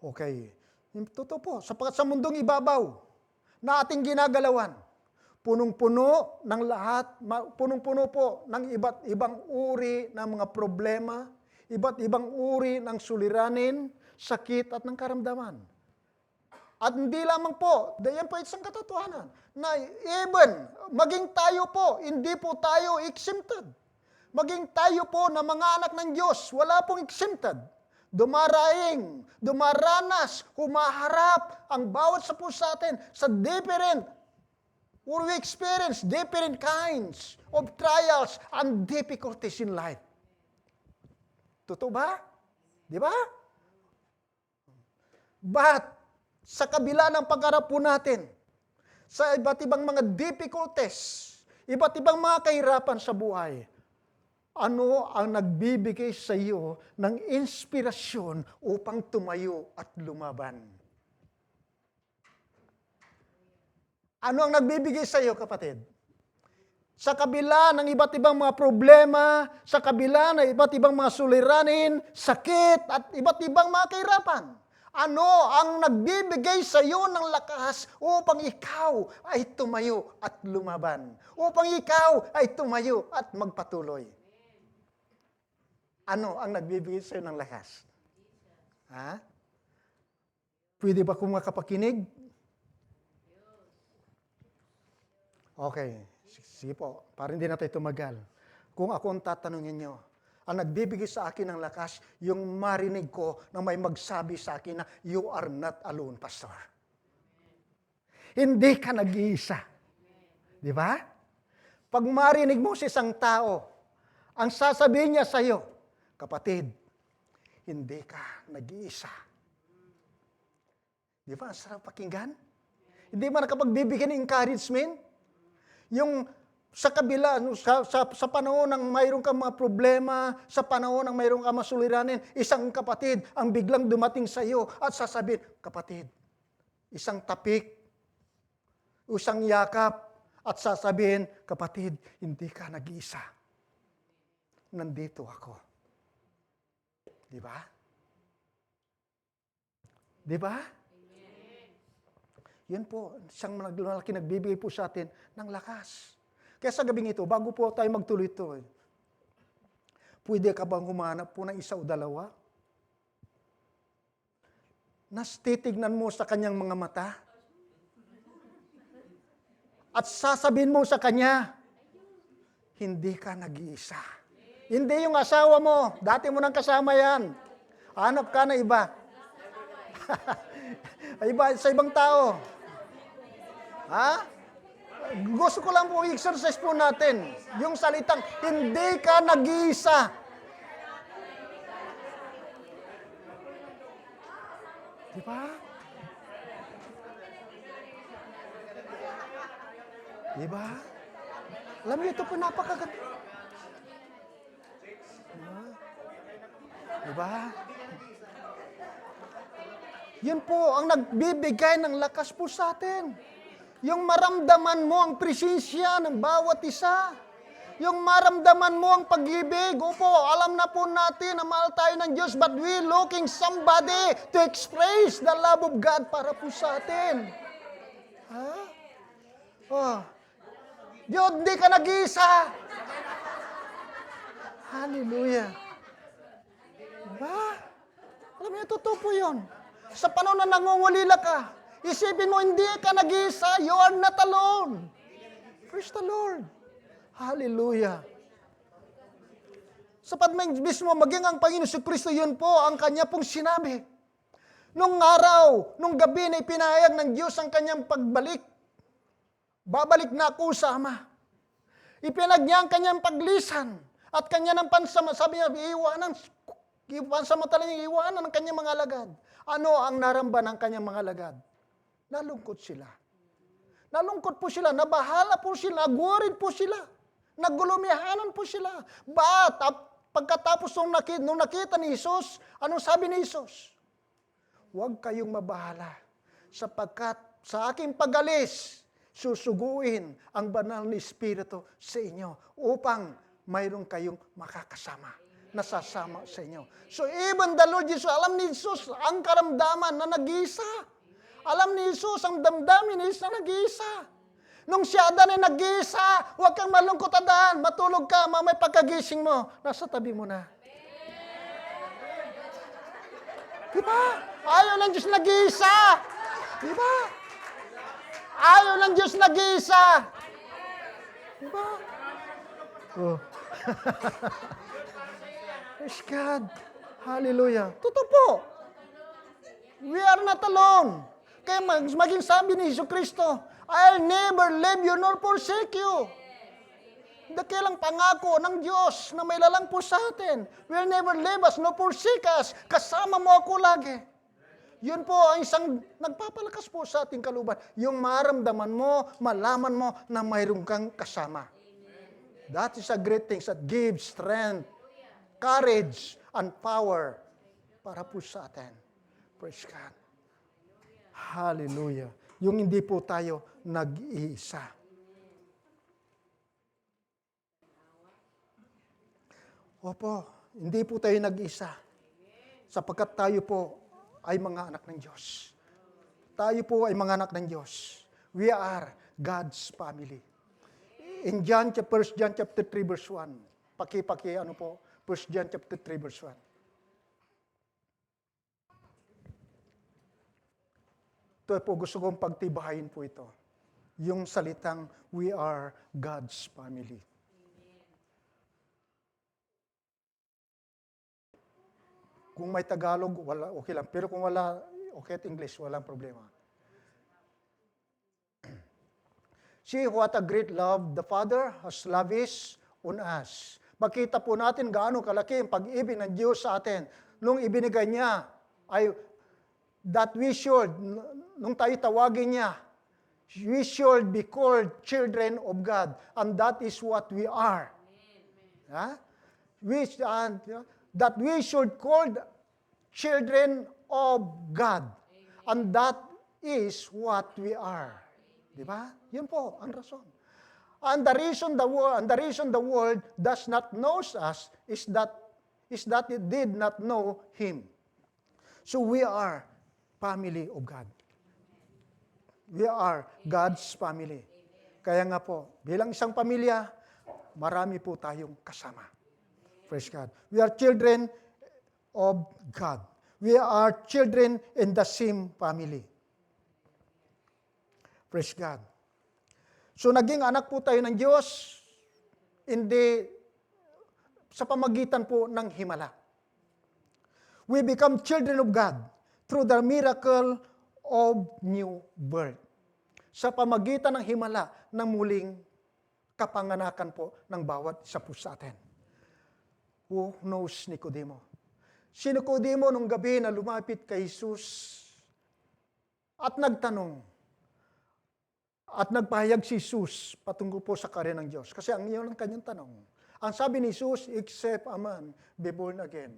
Okay. Totoo po, sapagkat sa mundong ibabaw na ating ginagalawan, punong-puno ng lahat, punong-puno po ng iba't ibang uri ng mga problema, iba't ibang uri ng suliranin, sakit at ng karamdaman. At hindi lamang po, yan po isang katotohanan, na even, maging tayo po, hindi po tayo exempted. Maging tayo po na mga anak ng Diyos, wala pong exempted. Dumaraing, dumaranas, humaharap ang bawat sa po sa atin sa different, or we experience different kinds of trials and difficulties in life. Totoo ba? Di ba? But, sa kabila ng pagharap po natin, sa iba't ibang mga difficulties, iba't ibang mga kahirapan sa buhay, ano ang nagbibigay sa iyo ng inspirasyon upang tumayo at lumaban? Ano ang nagbibigay sa iyo, kapatid? Sa kabila ng iba't ibang mga problema, sa kabila ng iba't ibang mga suliranin, sakit at iba't ibang mga kahirapan, ano ang nagbibigay sa iyo ng lakas upang ikaw ay tumayo at lumaban? Upang ikaw ay tumayo at magpatuloy? Ano ang nagbibigay sa iyo ng lakas? Ha? Pwede ba kung makapakinig? Okay. Sige po, para hindi na tayo tumagal. Kung ako ang tatanungin nyo, ang nagbibigay sa akin ng lakas, yung marinig ko na may magsabi sa akin na, you are not alone, Pastor. Hindi ka nag-iisa. Di ba? Pag marinig mo sa isang tao, ang sasabihin niya sa iyo, kapatid, hindi ka nag-iisa. Di ba? Ang sarap pakinggan. Hindi ba nakapagbibigyan ng encouragement? Yung sa kabila, sa panahon ng mayroon kang mga problema, sa panahon ng mayroon kang masuliranin, isang kapatid ang biglang dumating sa iyo at sasabihin, kapatid, isang tapik, isang yakap, at sasabihin, kapatid, hindi ka nag-iisa. Nandito ako. Di ba? Di ba? Yan po, isang malaki nagbibigay po sa atin ng lakas. Kaya sa gabing ito, bago po tayo magtuloy-tuloy, pwede ka bang humanap po ng isa o dalawa? Nas titignan mo sa kanyang mga mata? At sasabihin mo sa kanya, hindi ka nag-iisa. Hindi yung asawa mo, dati mo nang kasama yan. Hanap ka na iba. Iba sa ibang tao. Ha? Gusto ko lang po i-exercise po natin. Yung salitang, hindi ka nag-iisa. Di ba? Di ba? Alam niyo, ito po napakagat. Di ba? Yun po ang nagbibigay ng lakas po sa atin. Yung maramdaman mo ang presensya ng bawat isa. Yung maramdaman mo ang pag-ibig. Opo, alam na po natin na mahal tayo ng Diyos, but we looking somebody to express the love of God para po sa atin. Ha? Oh. Diyos, hindi ka nag-iisa. Hallelujah. Diba? Alam niyo, totoo po yun. Sa panahon na nangungulila ka, isipin mo, hindi ka nag-iisa. You are not alone. Praise the Lord. Hallelujah. Sapat mismo, maging ang Panginoon si Kristo, yun po ang kanya pong sinabi. Nung araw, nung gabi na ipinahayag ng Diyos ang kanyang pagbalik. Babalik na ako sa Ama. Ipinag niya ang kanyang paglisan at kanya ng sabi niya, pansamantala niya iwanan ang kanyang mga alagad. Ano ang naramban ng kanyang mga alagad? Nalungkot sila. Nalungkot po sila, nabahala po sila, nagurid po sila, nagulumihanan po sila. But Pagkatapos nung nakita ni Jesus, anong sabi ni Jesus? Huwag kayong mabahala, sapagkat sa aking pag-alis, susuguin ang banal na Espiritu sa inyo upang mayroon kayong makakasama, nasasama sa inyo. So even the Lord Jesus, alam ni Jesus ang karamdaman na nag-iisa. Alam ni Jesus ang damdamin ni Jesus na nag-iisa. Nung si Adan ay nag-iisa, huwag kang malungkot, Adan. Matulog ka, mamay pagkagising mo, nasa tabi mo na. Diba? Ayaw ng Diyos nag-iisa. Diba? Ayaw ng Diyos nag-iisa. Diba? Oh. Praise God. Hallelujah. Totoo po. We are not alone. Kaya maging sabi ni Jesucristo, I'll never leave you nor forsake you. Dakilang pangako ng Diyos na may lalang po sa atin. Will never leave us nor forsake us. Kasama mo ako lagi. Yun po ang isang nagpapalakas po sa ating kaluban. Yung maramdaman mo, malaman mo na mayroon kang kasama. That is a great thing that gives strength, courage, and power para po sa atin. Praise God. Hallelujah. Yung hindi po tayo nag-iisa. Opo, hindi po tayo nag-iisa. Sapagkat tayo po ay mga anak ng Diyos. Tayo po ay mga anak ng Diyos. We are God's family. In 1 John chapter 3 verse 1. Ano po? 1 John chapter 3 verse 1. Ito po, gusto kong pagtibahayin po ito. Yung salitang, we are God's family. Kung may Tagalog, wala, okay lang. Pero kung wala, okay at English, walang problema. See what a great love the Father has lavished on us. Makita po natin gaano kalaki ang pag-ibig ng Diyos sa atin. Nung ibinigay niya, ay that we should, nung tayo tawagin niya, we should be called children of God. And that is what we are. Huh? That we should call children of God. And that is what we are. Di ba? Yun po ang rason. And the reason the world does not know us is that it did not know Him. So we are family of God. We are God's family. Kaya nga po, bilang isang pamilya, marami po tayong kasama. Praise God. We are children of God. We are children in the same family. Praise God. So naging anak po tayo ng Diyos, hindi sa pamagitan po ng himala. We become children of God through the miracle of new birth. Sa pamagitan ng himala ng muling kapanganakan po ng bawat isa po sa atin. Who knows Nicodemo? Si Nicodemo nung gabi na lumapit kay Jesus at nagtanong at nagpahayag si Jesus patungkol po sa karya ng Diyos. Kasi ang iyon ang kanyang tanong. Ang sabi ni Jesus, except a man be born again,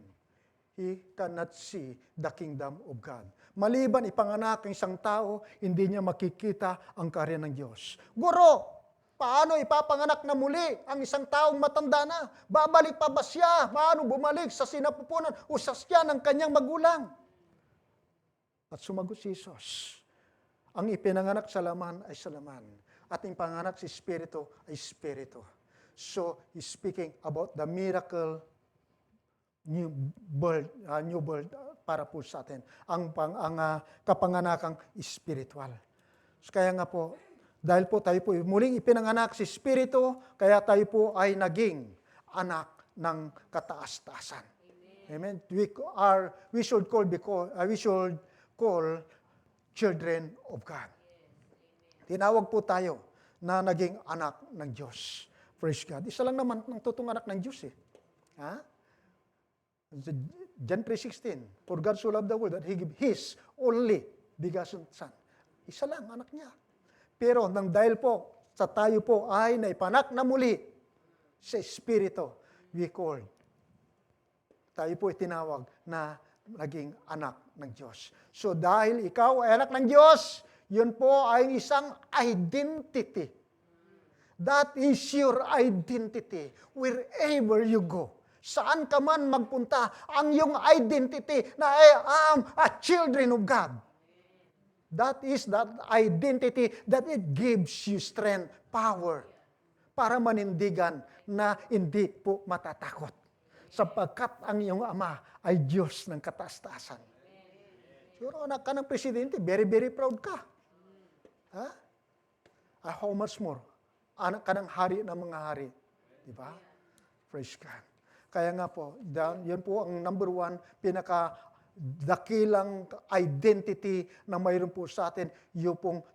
he cannot see the kingdom of God. Maliban ipanganak ng isang tao, hindi niya makikita ang karya ng Diyos. Guro, paano ipapanganak na muli ang isang taong matanda na? Babalik pa ba siya? Paano bumalik sa sinapupunan o sa siya ng kanyang magulang? At sumagot si Jesus, ang ipinanganak sa laman ay sa laman. At ang panganak sa Espiritu ay Espiritu. So, he's speaking about the miracle new birth para po sa atin. Ang kapanganakang spiritual. So, kaya nga po, dahil po tayo po muling ipinanganak sa Espiritu, kaya tayo po ay naging anak ng kataas-taasan. Amen. We should call children of God. Tinawag po tayo na naging anak ng Diyos. Praise God. Isa lang naman ang totoong anak ng Diyos eh. Ha? John 3:16, for God so loved the world that He gave His only begotten Son. Isa lang, anak niya. Pero dahil po sa tayo po ay naipanak na muli sa Espiritu, we call tayo po itinawag na naging anak ng Diyos. So dahil ikaw ay anak ng Diyos, yun po ay isang identity. That is your identity wherever you go. Saan ka man magpunta, ang iyong identity na I am a children of God. That is that identity that it gives you strength, power, para manindigan na hindi po matatakot. Sapagkat ang iyong ama ay Diyos ng kataas-taasan. Siguro anak ka ng presidente, very, very proud ka. Ha? How much more? Anak ka ng hari ng mga hari. Di ba? Praise God. Kaya nga po, yun po ang number one, pinaka-dakilang identity na mayroon po sa atin,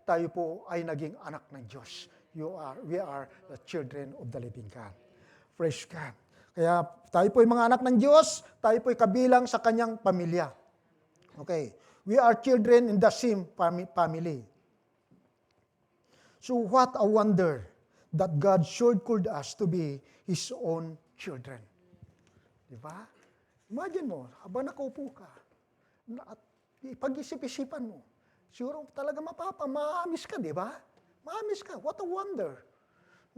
tayo po ay naging anak ng Diyos. We are the children of the living God. Praise God. Kaya tayo po ay mga anak ng Diyos, tayo po ay kabilang sa kanyang pamilya. Okay. We are children in the same family. So what a wonder that God sure called us to be His own children. Diba? Imagine mo, habang nakaupo ka, at pag-isip-isipan mo, siguro talaga maamis ka, di ba? Maamis ka. What a wonder.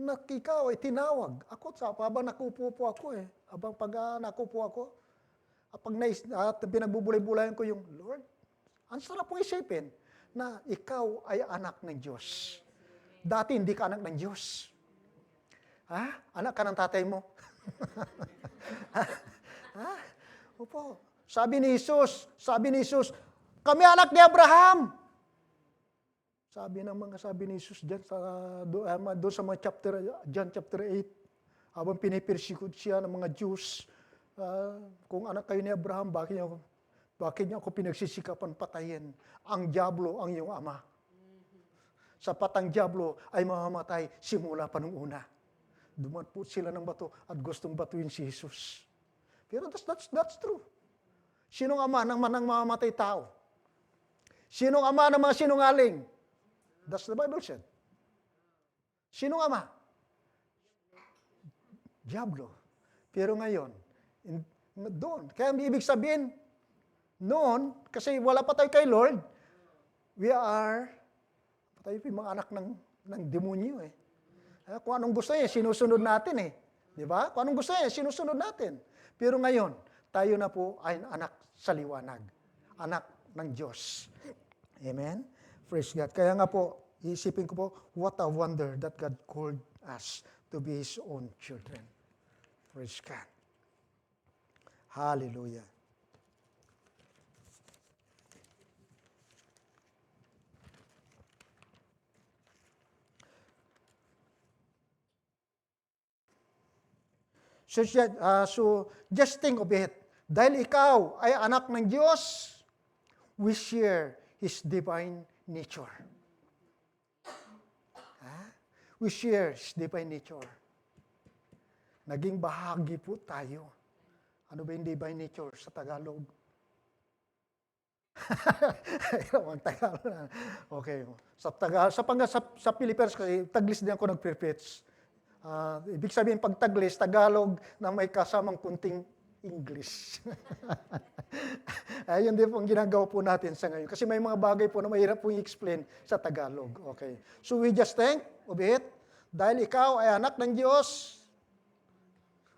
Na ikaw ay tinawag. Ako, habang nakupo po ako habang nakupo ako, at pinagbubulay-bulayan ko yung Lord, ang sarap pong isipin na ikaw ay anak ng Diyos. Dati hindi ka anak ng Diyos. Ha? Anak ka ng tatay mo. Ha? Opo. Sabi ni Jesus, kami anak ni Abraham. Sabi ni Jesus diyan doon sa mga John chapter 8, habang pinipersecute siya ng mga Jews, kung anak kayo ni Abraham, bakit niyo ako pinagsisikapan patayin? Ang diablo ang iyong ama. Sapat ang diablo ay mamamatay simula pa nung una. Dumapo sila ng bato at gustong batuin si Jesus. Pero that's true. Sinong ama ng mamamatay tao? Sinong ama ng mga sinungaling? That's the Bible said. Sinong ama? Diablo. Pero ngayon, doon. Kaya ibig sabihin, noon, kasi wala pa tayo kay Lord, tayo yung mga anak ng demonyo Kung anong gusto niya, sinusunod natin Di ba? Kung anong gusto niya, sinusunod natin. Pero ngayon, tayo na po ay anak sa liwanag. Anak ng Diyos. Amen? Praise God. Kaya nga po, iisipin ko po, what a wonder that God called us to be His own children. Praise God. Hallelujah. So just think of it. Dahil ikaw ay anak ng Diyos, we share His divine nature. We share His divine nature. Naging bahagi po tayo. Ano ba yung divine nature sa Tagalog? Okay. Sa Philippines, Taglis din ako nag-preach. Ibig sabihin, pag Taglis, Tagalog na may kasamang kunting English. Ayun din po ang ginagawa po natin sa ngayon. Kasi may mga bagay po na mahirap pong i-explain sa Tagalog. Okay. So we just think of it. Dahil ikaw ay anak ng Diyos,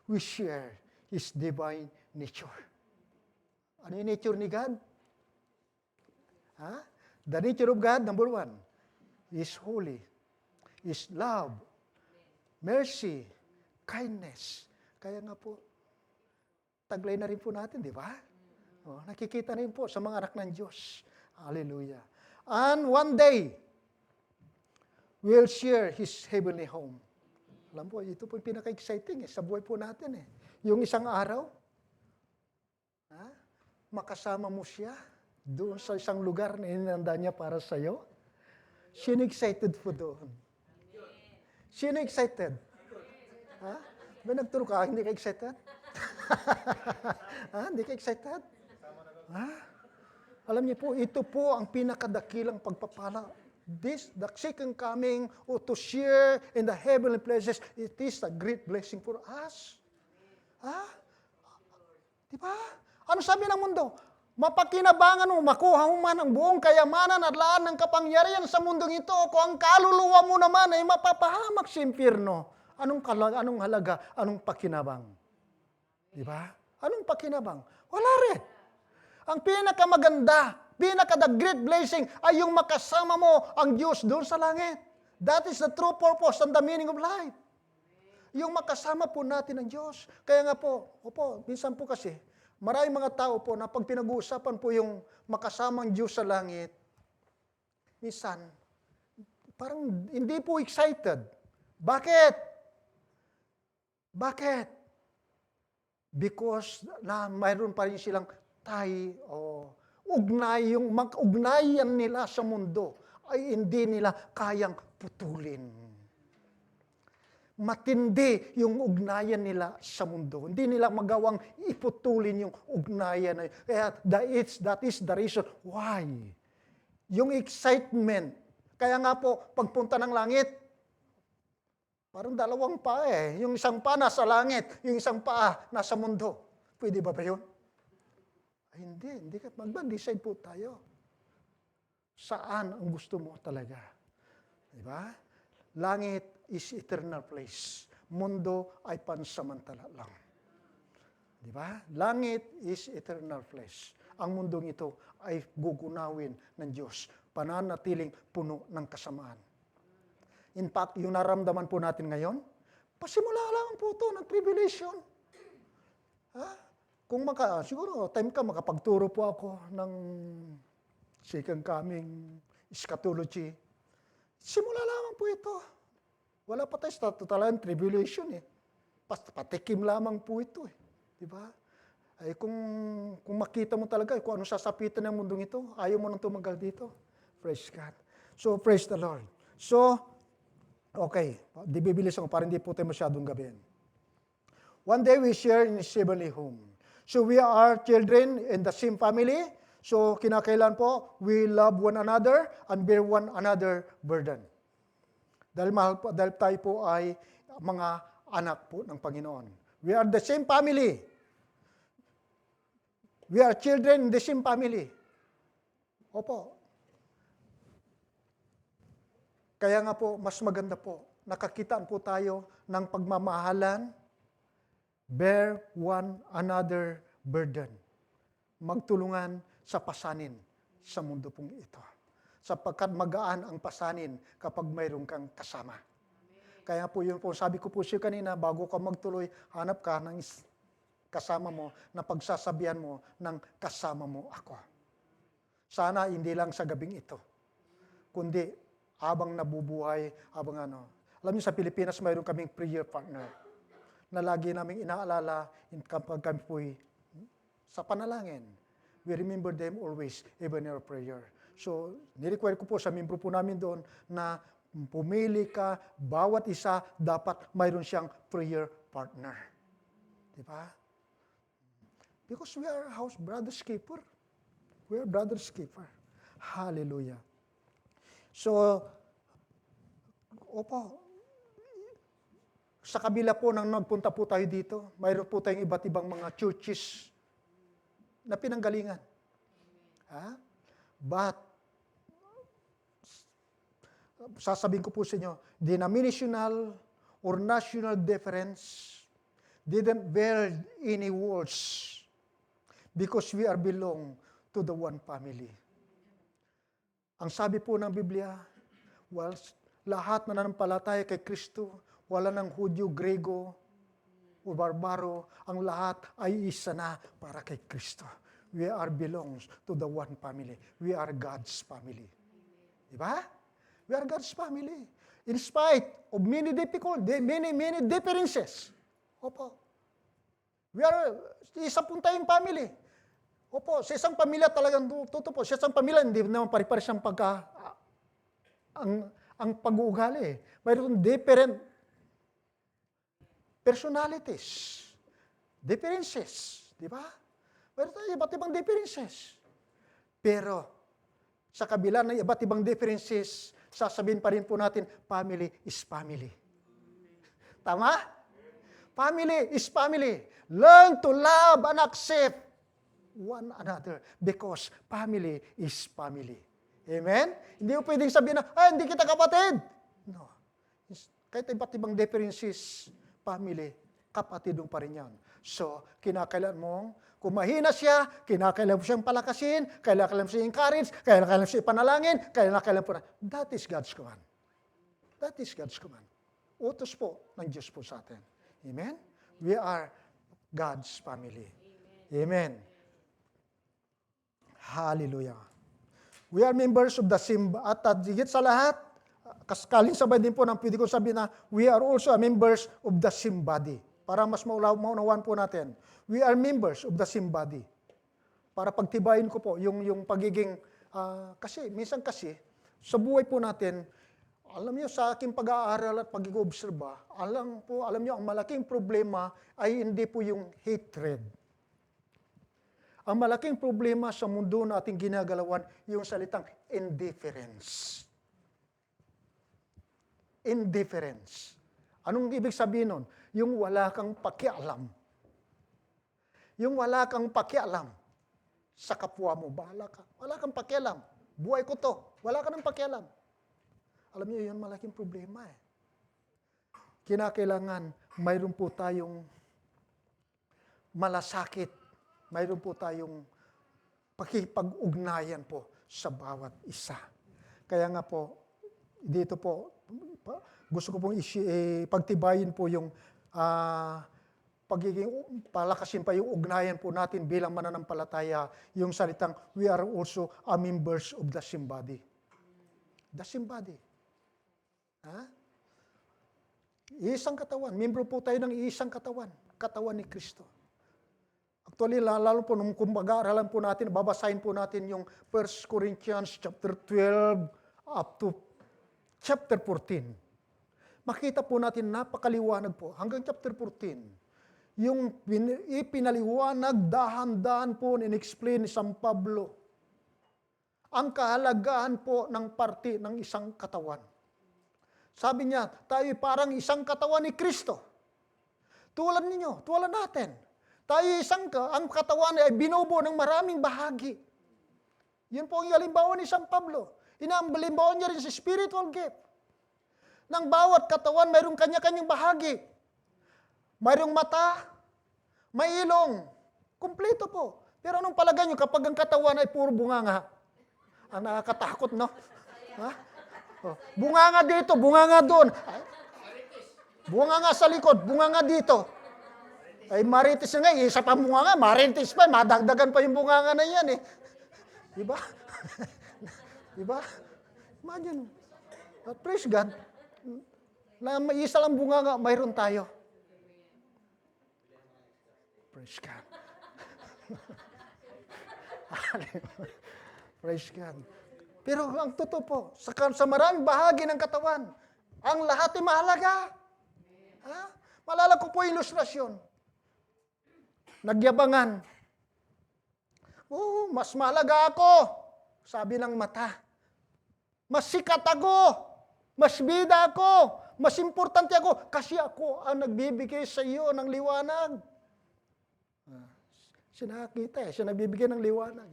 we share His divine nature. Ano yung nature ni God? The nature of God, number one, is holy, is love, mercy, kindness. Kaya nga po, taglay na rin po natin, di ba? Nakikita rin po sa mga anak ng Diyos. Hallelujah. And one day, we'll share His heavenly home. Alam po, ito po yung pinaka-exciting sa buhay po natin. Yung isang araw, makasama mo siya doon sa isang lugar na inanda niya para sa iyo. Sino excited po doon? Sino excited? Ba nagturo ka, hindi ka excited? Hindi ka excited? Alam niyo po, ito po ang pinakadakilang pagpapala. The second coming to share in the heavenly places, it is a great blessing for us. Di ba? Ano sabi ng mundo? Mapakinabangan mo, makuha mo man ang buong kayamanan at lahat ng kapangyarihan sa mundong ito, kung ang kaluluwa mo naman ay mapapahamak sa impyerno. Anong halaga? Anong pakinabang? Di ba? Anong pakinabang? Wala rin. Ang pinakamaganda, the great blessing ay yung makasama mo ang Diyos doon sa langit. That is the true purpose and the meaning of life. Yung makasama po natin ang Diyos. Kaya nga po, minsan po kasi, maraming mga tao po na pag pinag-uusapan po yung makasamang Diyos sa langit, minsan, parang hindi po excited. Bakit? Bakit? Because mayroon pa rin silang yung mag-ugnayan nila sa mundo ay hindi nila kayang putulin. Matindi yung ugnayan nila sa mundo. Hindi nila magawang iputulin yung ugnayan. Kaya that is the reason why. Yung excitement. Kaya nga po, pagpunta ng langit, parang dalawang paa eh. Yung isang paa nasa langit, yung isang paa nasa mundo. Pwede ba yun? Ay, hindi. Mag-decide po tayo. Saan ang gusto mo talaga? Diba? Langit is eternal place. Mundo ay pansamantala lang. Di ba? Langit is eternal place. Ang mundong ito ay gugunawin ng Diyos. Pananatiling puno ng kasamaan. In fact, yung naramdaman po natin ngayon, pasimula lang po ito ng tribulation. Kung siguro, time ka, makapagturo po ako ng second coming eschatology. Simula lamang po ito. Wala pa tayo sa totalan tribulation eh. Patikim lamang po ito eh. Di ba? Ay kung makita mo talaga kung ano sasapitan ng mundong ito, ayaw mo nang tumagal dito. Praise God. So, praise the Lord. So, okay. Di bibilis ako para hindi po tayo masyadong gabihin. One day we share in His heavenly home. So, we are children in the same family. So, kinakailan po, we love one another and bear one another burden. Dahil tayo po ay mga anak po ng Panginoon. We are the same family. We are children in the same family. Opo. Kaya nga po, mas maganda po, nakakitaan po tayo ng pagmamahalan, bear one another burden. Magtulungan sa pasanin sa mundo pong ito. Sapagkat magaan ang pasanin kapag mayroon kang kasama. Kaya po yun po, sabi ko po siya kanina, bago ka magtuloy, hanap ka ng kasama mo na pagsasabihan mo ng kasama mo ako. Sana hindi lang sa gabing ito, kundi habang nabubuhay, habang ano. Alam niyo sa Pilipinas, mayroon kaming prayer partner na lagi naming inaalala kapag kami po'y sa panalangin. We remember them always, even in our prayer. So, nirequire ko po sa membro po namin doon na pumili ka, bawat isa dapat mayroon siyang prayer partner. Di ba? Because we are house brothers keeper. We are brothers keeper. Hallelujah. So, sa kabila po nang nagpunta po tayo dito, mayroon po tayong iba't ibang mga churches na pinanggalingan. But, sasabihin ko po sa inyo, denominational or national difference didn't bear any words because we are belong to the one family. Ang sabi po ng Biblia, lahat na nanampalataya kay Kristo, wala ng Hudyo, Grego, o Barbaro, ang lahat ay isa na para kay Kristo. We are belongs to the one family. We are God's family. Diba? We are God's family. In spite of many differences. Opo. We are isa pong tayong family. Opo, sa isang pamilya talagang totoo po. Sa isang pamilya, hindi naman pare-pares ang pag-uugali. Mayroon different personalities. Differences. Di ba? Mayroon tayo iba't ibang differences. Pero, sa kabila ng iba't ibang differences, sasabihin pa rin po natin, family is family. Tama? Family is family. Learn to love and accept one another because family is family. Amen? Hindi mo pwedeng sabihin na, hindi kita kapatid. No. Kahit iba't ibang differences, family, kapatid mo pa rin yan. So, kinakailan mong, kung mahina siya, kinakailan mo siyang palakasin, kinakailan mo siyang encourage, kinakailan mo siyang panalangin, kinakailan po na. That is God's command. That is God's command. Utos po ng Diyos po sa atin. Amen? We are God's family. Amen. Hallelujah. We are members of the same, at higit sa lahat, kaskaling sabay din po ng pwede ko sabihin na we are also members of the same body. Para mas maunawaan po natin. We are members of the same body. Para pagtibayin ko po yung pagiging, kasi minsan kasi, sa buhay po natin, alam niyo sa aking pag-aaral at pag-obserba, alam niyo ang malaking problema ay hindi po yung hatred. Ang malaking problema sa mundo na ating ginagalawan, yung salitang indifference. Indifference. Anong ibig sabihin nun? Yung wala kang pakialam. Yung wala kang pakialam sa kapwa mo, bahala ka. Wala kang pakialam. Buhay ko to. Wala ka ng pakialam. Alam niyo, yun malaking problema eh. Kinakailangan, mayroon po tayong malasakit. Mayroon po tayong pakipag-ugnayan po sa bawat isa. Kaya nga po, dito po, gusto ko pong pagtibayin po yung palakasin pa yung ugnayan po natin bilang mananampalataya, yung salitang, we are also a members of the same body. The same body. Iisang katawan. Membro po tayo ng iisang katawan. Katawan ni Kristo. Actually, lalo po nung mag-aaralan po natin, babasahin po natin yung 1 Corinthians chapter 12 up to chapter 14. Makita po natin, napakaliwanag po, hanggang chapter 14. Yung ipinaliwanag, dahan-dahan po, in-explain ni San Pablo, ang kahalagahan po ng parte ng isang katawan. Sabi niya, tayo parang isang katawan ni Kristo. Tulad ninyo, tulad natin. Tayo ang katawan ay binubuo ng maraming bahagi. Yun po ang halimbawa ni San Pablo. Inahalimbawa niya rin sa spiritual gift. Ng bawat katawan, mayroong kanya-kanyang bahagi. Mayroong mata, may ilong. Kumpleto po. Pero anong palagay nyo kapag ang katawan ay puro bunganga? Ang nakakatakot, no? Ha? Oh, bunganga dito, bunganga doon. Bunganga sa likod, bunganga dito. Ay marites na nga, isa pa bunganga, marites pa, madagdagan pa yung bunganga na yan eh. Diba? Diba? Imagine. Praise God. Na may isa lang bunganga, mayroon tayo. Praise God. Praise God. Pero ang totoo po, sa maraming bahagi ng katawan, ang lahat ay mahalaga. Ha? Malala ko po yung ilustrasyon. Nagyabangan. Oh, mas mahalaga ako. Sabi ng mata. Mas sikat ako. Mas bida ako. Mas importante ako. Kasi ako ang nagbibigay sa iyo ng liwanag. Siya nakakita eh. Siya nagbibigay ng liwanag.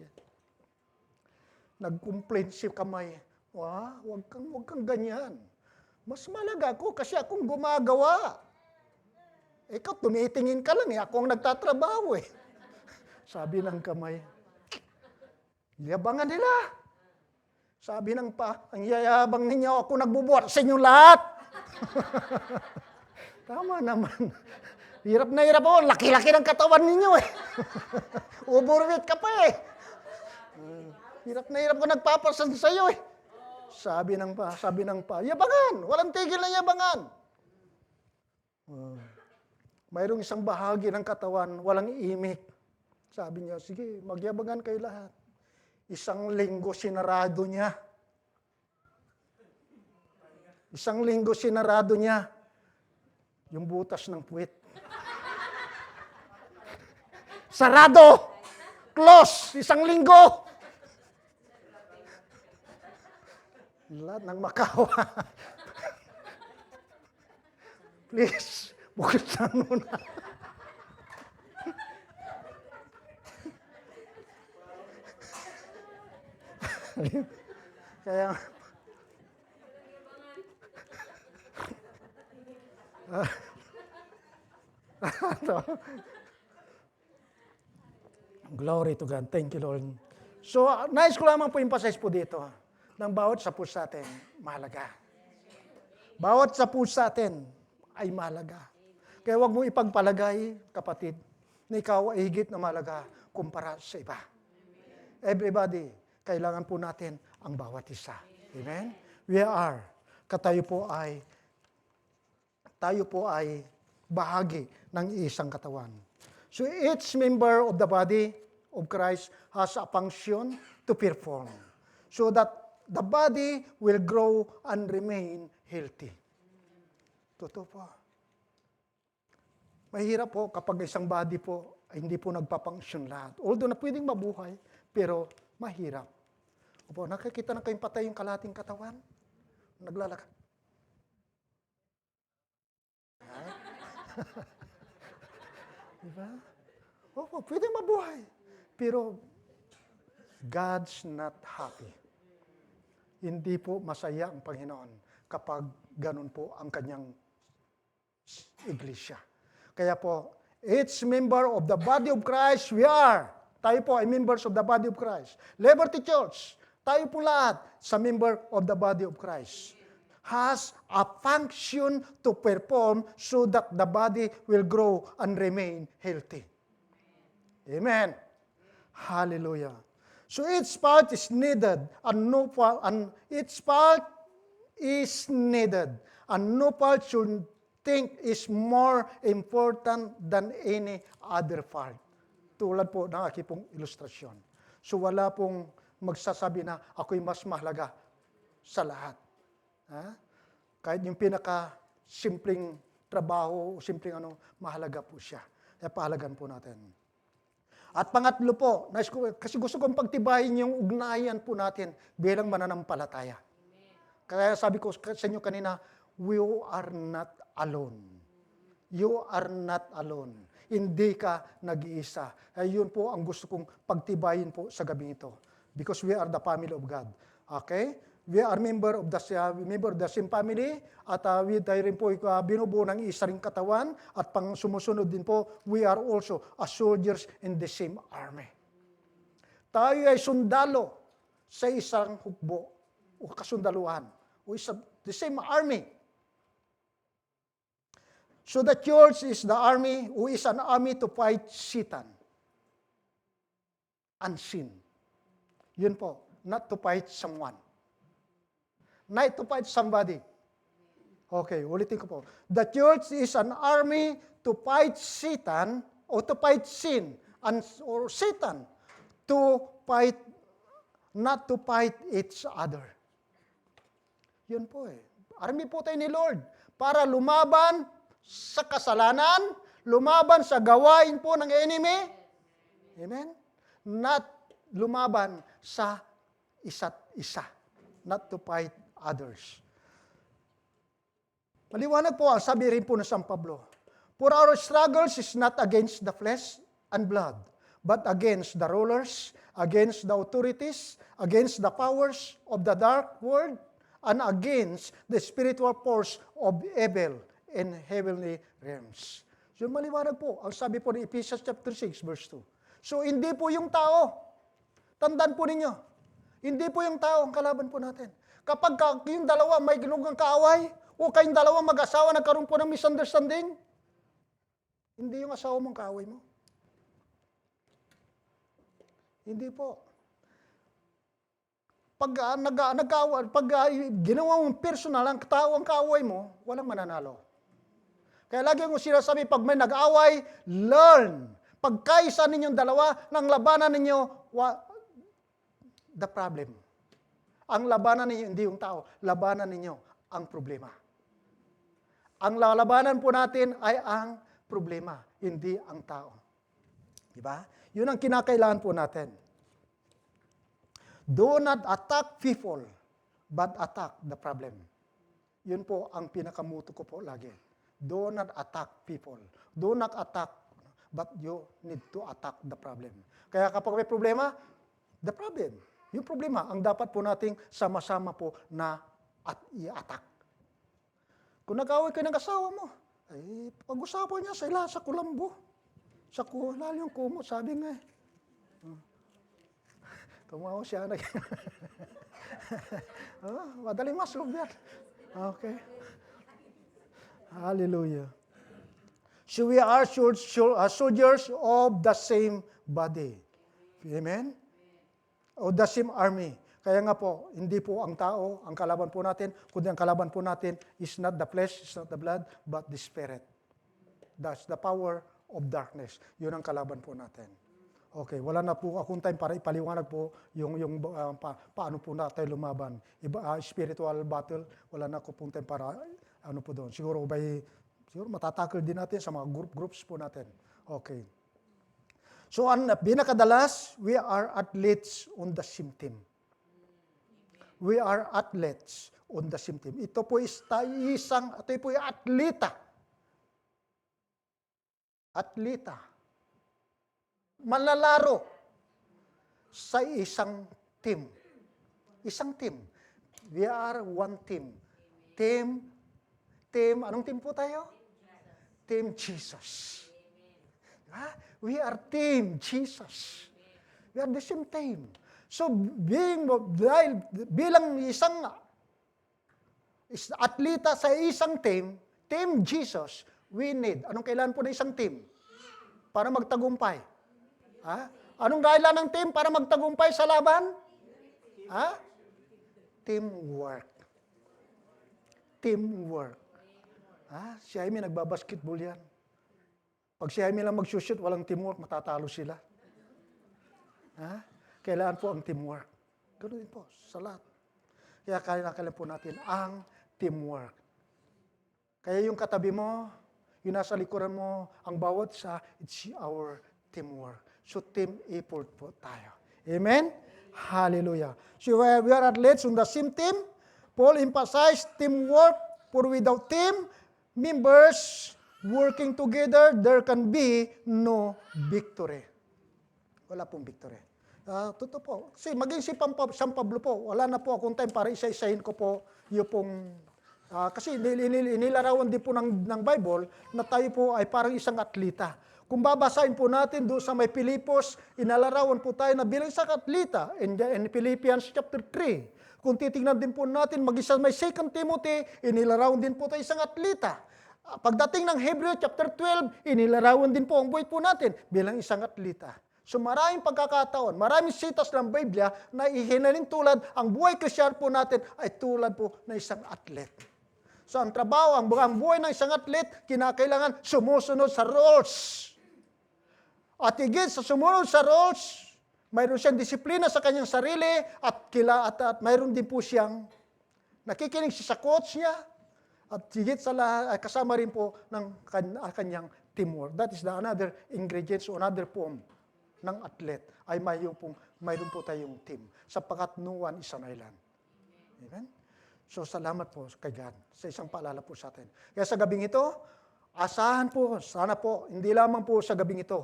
Nag-complain si kamay. Wag kang ganyan. Mas mahalaga ako kasi akong gumagawa. Ikaw, tumitingin ka lang eh. Ako ang nagtatrabaho eh. Sabi ng kamay. Yabangan nila. Sabi ng ang yayabang ninyo, ako nagbubuhat sa inyo lahat. Tama naman. Hirap na hirap ako. Laki-laki ng katawan ninyo eh. Overweight ka pa eh. Hirap na hirap ko nagpapasan sa iyo eh. Sabi ng yabangan. Walang tigil na yabangan. Mayroong isang bahagi ng katawan, walang imik. Sabi niya, sige, magyabangan kayo lahat. Isang linggo sinarado niya. Yung butas ng puwit. Sarado! Close! Isang linggo! Lahat ng makawa. Please, Buksan mo na. Kaya, glory to God. Thank you, Lord. So, nais ko lamang po emphasize po dito, ng bawat sa puso natin, mahalaga. Bawat sa puso natin ay mahalaga. Kaya huwag mong ipagpalagay, kapatid, na ikaw ay higit na mahalaga kumpara sa iba. Everybody, kailangan po natin ang bawat isa. Amen? We are. Tayo po ay bahagi ng isang katawan. So each member of the body of Christ has a function to perform so that the body will grow and remain healthy. Totoo po. Mahirap po kapag isang body po ay hindi po nagpapunction lahat. Although na pwedeng mabuhay, pero mahirap. Opo, nakikita na kayong patay yung kalating katawan? Naglalakad. Diba? Opo, pwedeng mabuhay. Pero God's not happy. Hindi po masaya ang Panginoon kapag ganun po ang kanyang iglesia. Kaya po, each member of the body of Christ, we are. Tayo po ay members of the body of Christ. Liberty Church, tayo po lahat sa member of the body of Christ has a function to perform so that the body will grow and remain healthy. Amen. Hallelujah. So each part is needed and each part is needed and no part should think is more important than any other part. Tulad po ng aking pong ilustrasyon. So wala pong magsasabi na ako'y mas mahalaga sa lahat. Ha? Kahit yung pinaka-simpleng trabaho o simpleng mahalaga po siya. Kaya pahalagan po natin. At pangatlo po, kasi gusto kong pagtibayin yung ugnayan po natin bilang mananampalataya. Kaya sabi ko sa inyo kanina, we are not alone. You are not alone. Hindi ka nag-iisa. Ayun po ang gusto kong pagtibayin po sa gabi ito. Because we are the family of God. Okay? We are member of the same family at tayo rin po binubuo ng isa ring katawan at pang sumusunod din po, we are also as soldiers in the same army. Tayo ay sundalo sa isang hukbo o kasundaluhan o the same army. So the church is the army who is an army to fight Satan and sin. Yun po, not to fight someone. Not to fight somebody. Okay, ulitin ko po. The church is an army to fight Satan or to fight sin or Satan to fight, not to fight each other. Yun po eh. Army po tayo ni Lord para lumaban sa kasalanan, lumaban sa gawain po ng enemy. Amen? Not lumaban sa isa't isa. Not to fight others. Maliwanag po ang sabi rin po ng San Pablo. For our struggles is not against the flesh and blood, but against the rulers, against the authorities, against the powers of the dark world, and against the spiritual force of evil in heavenly realms. So maliwanag po, ang sabi po ng Ephesians chapter 6, verse 2. So hindi po yung tao. Tandaan po ninyo, hindi po yung tao ang kalaban po natin. Kapag yung dalawa may ginugang kaaway, o kayong dalawa mag-asawa nagkaroon po ng misunderstanding, hindi yung asawa mong kaaway mo. Hindi po. Pag ginawa mong personal ang tao ang kaaway mo, walang mananalo. Kaya lagi ko sinasabi, pag may nag-away, learn. Pagkaisa ninyong dalawa, ng labanan ninyo, the problem. Ang labanan ninyo, hindi yung tao, labanan ninyo ang problema. Ang lalabanan po natin ay ang problema, hindi ang tao. Diba? Yun ang kinakailangan po natin. Do not attack people, but attack the problem. Yun po ang pinakamuto ko po lagi. Do not attack people. Do not attack, but you need to attack the problem. Kaya kapag may problema, the problem. Yung problema, ang dapat po nating sama-sama po na i-attack. Kung nag-away kayo ng kasawa mo, ay pag-usapan niya sa kulambo. Sa kulal yung kumot, sabi nga eh. Tumawa siya. Madaling masolve yan. Okay. Hallelujah. So we are soldiers of the same body. Amen? O the same army. Kaya nga po, hindi po ang tao, ang kalaban po natin, kundi ang kalaban po natin is not the flesh, is not the blood, but the spirit. That's the power of darkness. Yun ang kalaban po natin. Okay, wala na po akong time para ipaliwanag po yung paano po natin lumaban. Spiritual battle, wala na po time para ano po doon. Siguro matatakil din natin sa mga groups po natin. Okay. So, binakadalas, we are athletes on the same team. We are athletes on the same team. Ito po ito po yung atleta. Atleta. Malalaro sa isang team. Isang team. We are one team. Team, anong team po tayo? Team Jesus. Diba? We are team Jesus. We are the same team. So, bilang isang atleta sa isang team, Team Jesus, we need. Anong kailangan po ng isang team? Para magtagumpay. Ha? Anong kailangan ng team para magtagumpay sa laban? Ha? Teamwork. Teamwork. Ha? Si Jaime nagbabasketball yan. Pag si Jaime lang mag-shoot, walang teamwork, matatalo sila. Ha? Kailangan po ang teamwork. Ganoon din po, sa lahat. Kaya kailangan po natin ang teamwork. Kaya yung katabi mo, yung nasa likuran mo, ang bawat sa, it's our teamwork. So team effort po tayo. Amen? Hallelujah. So we are athletes on the same team. Paul emphasized teamwork, for without team members working together, there can be no victory. Wala pong victory. Totoo po. Kasi maging si San Pablo po, wala na po akong time para isa-isahin ko po yung pong... kasi inilarawan din po ng Bible na tayo po ay parang isang atleta. Kung babasahin po natin doon sa may Pilipos, inalarawan po tayo na bilang isang atleta in Philippians chapter 3. Kung titingnan din po natin, mag-isa may 2 Timothy, inilarawan din po tayo isang atleta. Pagdating ng Hebrew chapter 12, inilarawan din po ang buhay po natin bilang isang atleta. So maraming pagkakataon, maraming sitas ng Biblia na ihinaling tulad, ang buhay Kristiyan po natin ay tulad po ng isang atlet. So ang trabaho, ang buhay ng isang atlet, kinakailangan sumusunod sa rules. At higit sa sumunod sa rules, mayroon siyang disiplina sa kanyang sarili at mayroon din po siyang nakikinig siya sa coach niya at higit sa lahat, kasama rin po ng kanyang teamwork. That is another ingredient o another form ng atlet ay mayroon po tayong team sapagkat no one is an island. Amen? So salamat po kay God sa isang paalala po sa atin. Kaya sa gabing ito, asahan po, sana po, hindi lamang po sa gabing ito,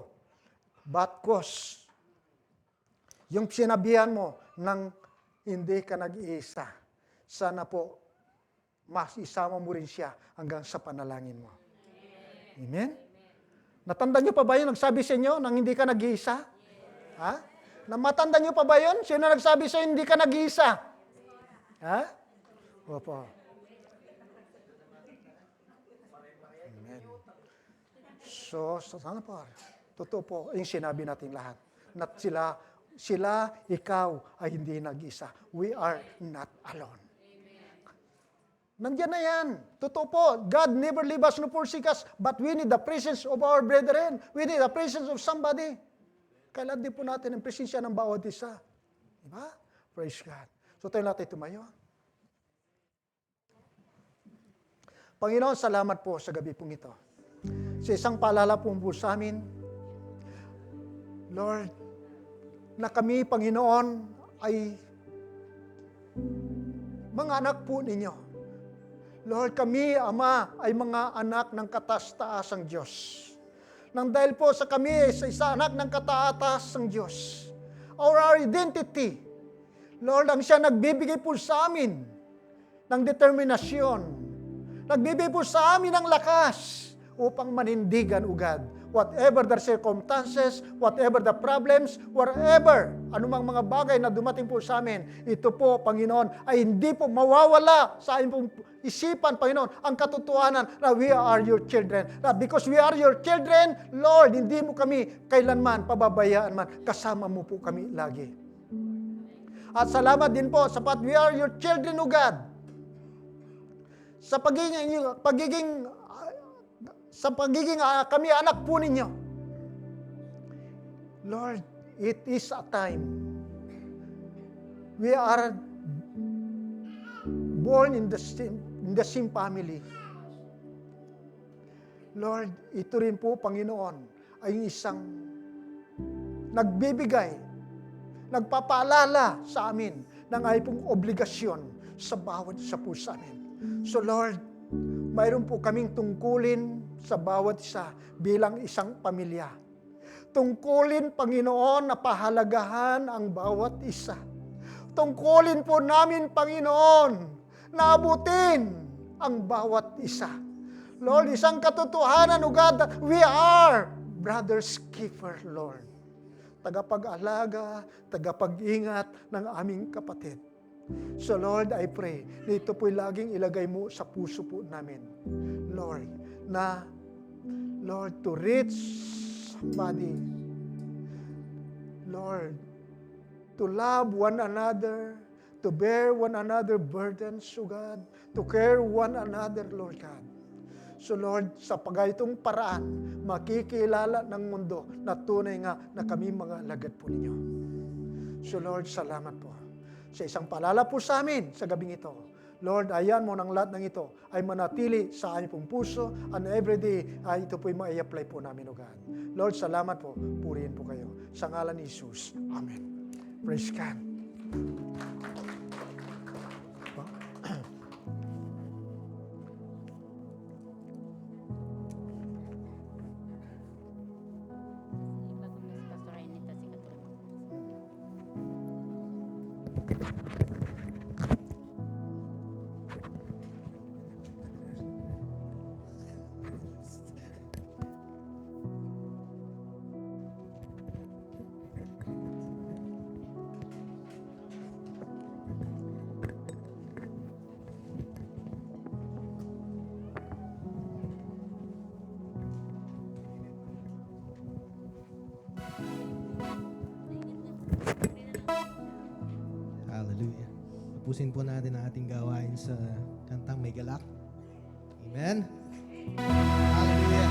but cause yung sinabihan mo ng hindi ka nag-iisa, sana po mas isama mo rin siya hanggang sa panalangin mo. Amen? Natandaan niyo pa ba yun? Nagsabi sa inyo nang hindi ka nag-iisa? Ha? Matandaan niyo pa ba yun? Sino nagsabi sa inyo hindi ka nag-iisa? Ha? Opo. Amen. So, sana po. Totoo po yung sinabi natin lahat. Na sila, ikaw ay hindi nag-isa. We are not alone. Nandiyan na yan. Totoo po. God never leave us nor forsake us, but we need the presence of our brethren. We need the presence of somebody. Kailan din po natin ang presensya ng bawat isa. Diba? Praise God. So tayo natin tumayo. Panginoon, salamat po sa gabi pong ito. Sa isang paalala po sa amin, Lord, na kami, Panginoon, ay mga anak po ninyo. Lord, kami, Ama, ay mga anak ng kataas-taasang Diyos. Nang dahil po sa kami, sa isa anak ng kataas-taasang Diyos, our identity, Lord, ang siya nagbibigay po sa amin ng determinasyon, nagbibigay po sa amin ng lakas upang manindigan ugad. Whatever the circumstances, whatever the problems, wherever, anumang mga bagay na dumating po sa amin, ito po, Panginoon, ay hindi po mawawala sa aming pong isipan, Panginoon, ang katotohanan na we are your children. Na because we are your children, Lord, hindi mo kami kailanman pababayaan man. Kasama mo po kami lagi. At salamat din po sapat we are your children, O God. Sa pagiging kami anak po ninyo. Lord, it is a time. We are born in the same family. Lord, ito rin po, Panginoon, ay isang nagbibigay, nagpapaalala sa amin ng ay pong obligasyon sa bawat isa po sa amin. So Lord, mayroon po kaming tungkulin sa bawat isa bilang isang pamilya. Tungkulin, Panginoon, na pahalagahan ang bawat isa. Tungkulin po namin, Panginoon, na abutin ang bawat isa. Lord, isang katotohanan, O God, that we are brothers keeper, Lord. Tagapag-alaga, tagapag-ingat ng aming kapatid. So Lord, I pray na ito po'y laging ilagay mo sa puso po namin. Lord, to reach somebody. Lord, to love one another, to bear one another burdens, O God, to care one another, Lord God. So Lord, sa pagaytong paraan, makikilala ng mundo na tunay nga na kami mga alagad po ninyo. So Lord, salamat po. Sa isang paalala po sa amin sa gabing ito, Lord, ayan mo ng lahat ng ito ay manatili sa aming pong puso and everyday ay ito po'y ma-apply po namin, O God. Lord, salamat po. Purihin po kayo. Sa ngalan ni Jesus. Amen. Praise God. Hallelujah. Tapusin po natin ang ating gawain sa kantang May Galak. Amen. Hallelujah.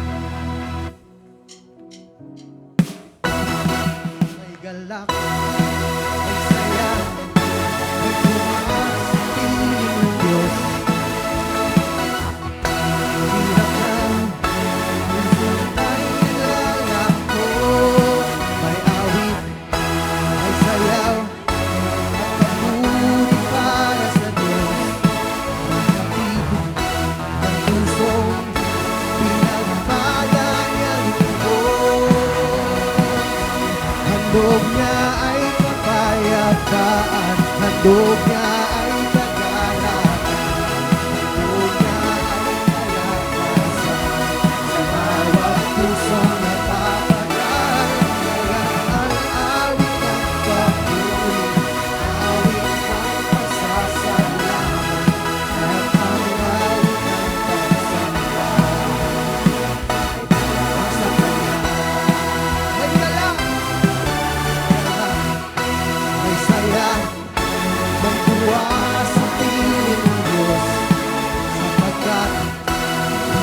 May galak, may saya, may tumaas sa piling ng Diyos. Hirap lang, minsan ay nilalako. May awit, may sayaw, puri para sa Diyos. Makatibig ng pusong pinagpala niyang Diyos. Handog niya ay kapayapaan, handog niya ay kagalakan, handog niya ay kalakasan, sa bawat pusong napapagal. Kaya ang awit ng papuri, awit ng pasasalamat, at ang awit ng pagsamba ay sa Kanya. May galak, may saya, magtuwa sa piling ng Diyos, sapagkat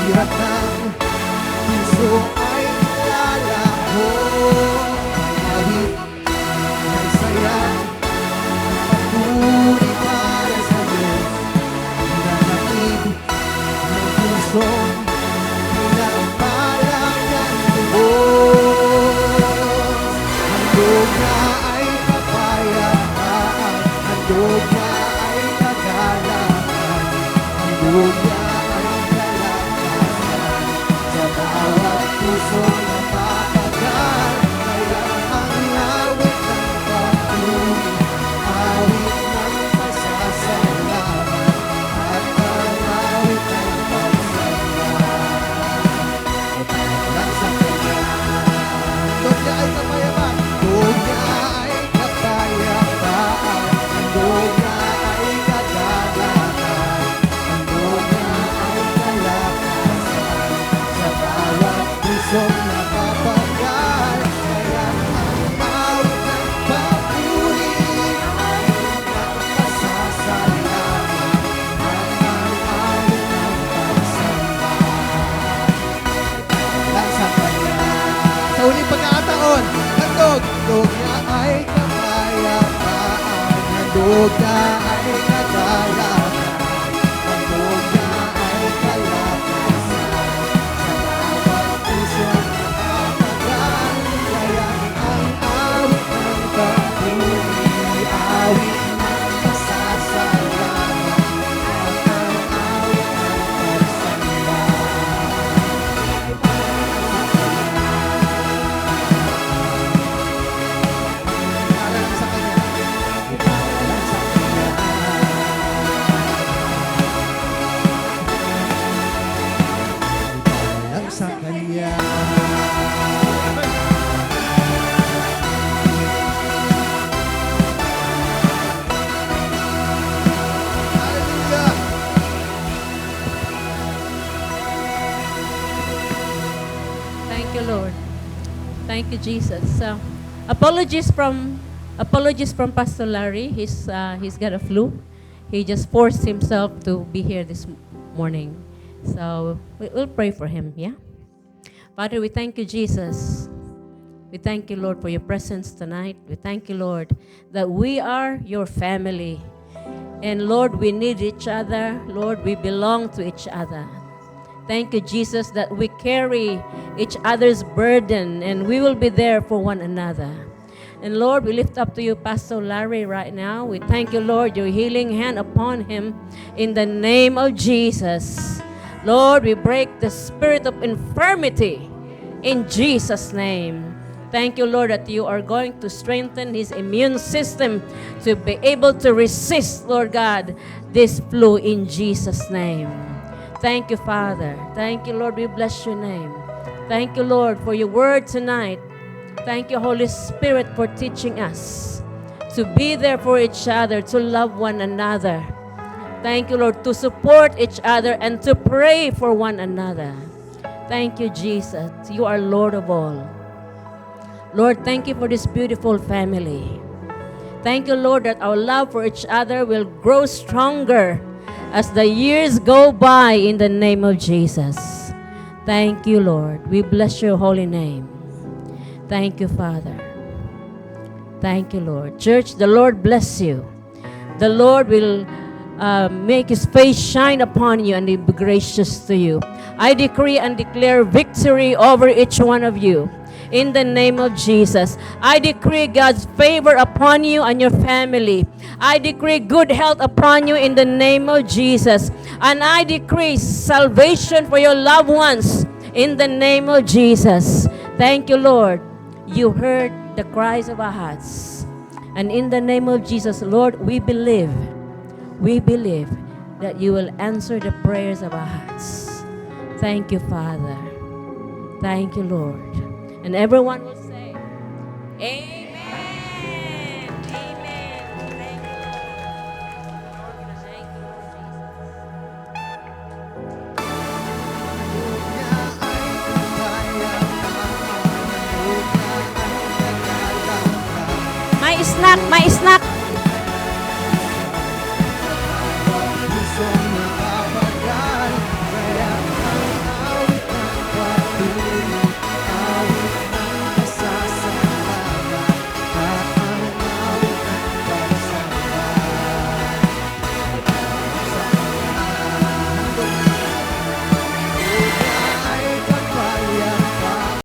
hirap ng puso ay lalako. May awit, may saya, pagpuri para sa Diyos, hinanakit ng pusong pinagpala niyang Diyos. Handog niya ay kapayapaan, handog niya ay kagalakan, handog niya pusong napapagal. Kaya ang awit ng papuri, awit ng pasasalamat, at ang awit ng pagsalamat lang sa Kanya. Handog niya ay kapayapaan. Handog niya ay kapayapaan, handog niya ay kagalakan, handog niya ay kalakasan sa bawat pusong napapagal. Kaya ang awit ng papuri, awit ng pasasalamat, at ang awit ng pagsamba lang sa Kanya. Sa huling pagkakataon, handog. Handog niya ay kapayapaan, handog niya ay kagalakan, handog niya ay kalakasan sa bawat pusong napapagal. Kaya ang awit ng papuri, awit ng pasasalamat, at ang awit ng pagsamba Alam sa Kanya. lang sa Kanya. Lang sa Kanya. Hallelujah. Thank you, Lord. Thank you, Jesus. Apologies from Pastor Larry. He's got a flu. He just forced himself to be here this morning. So we'll pray for him. Yeah. Father, we thank you, Jesus. We thank you, Lord, for your presence tonight. We thank you, Lord, that we are your family. And Lord, we need each other. Lord, we belong to each other. Thank you, Jesus, that we carry each other's burden and we will be there for one another. And Lord, we lift up to you Pastor Larry right now. We thank you, Lord, your healing hand upon him in the name of Jesus. Lord, we break the spirit of infirmity in Jesus' name. Thank you, Lord, that you are going to strengthen his immune system to be able to resist, Lord God, this flu in Jesus' name. Thank you, Father. Thank you, Lord. We bless your name. Thank you, Lord, for your word tonight. Thank you, Holy Spirit, for teaching us to be there for each other, to love one another. Thank you, Lord, to support each other and to pray for one another. Thank you, Jesus. You are Lord of all. Lord, thank you for this beautiful family. Thank you, Lord, that our love for each other will grow stronger as the years go by in the name of Jesus. Thank you, Lord. We bless your holy name. Thank you, Father. Thank you, Lord. Church, the Lord bless you. The Lord will make his face shine upon you and be gracious to you. I decree and declare victory over each one of you. In the name of Jesus, I decree God's favor upon you and your family. I decree good health upon you in the name of Jesus. And I decree salvation for your loved ones in the name of Jesus. Thank you, Lord. You heard the cries of our hearts. And in the name of Jesus, Lord, we believe that you will answer the prayers of our hearts. Thank you, Father. Thank you, Lord. And everyone will say, Amen. Amen. Thank you, Lord. Thank you, Lord Jesus. May snack.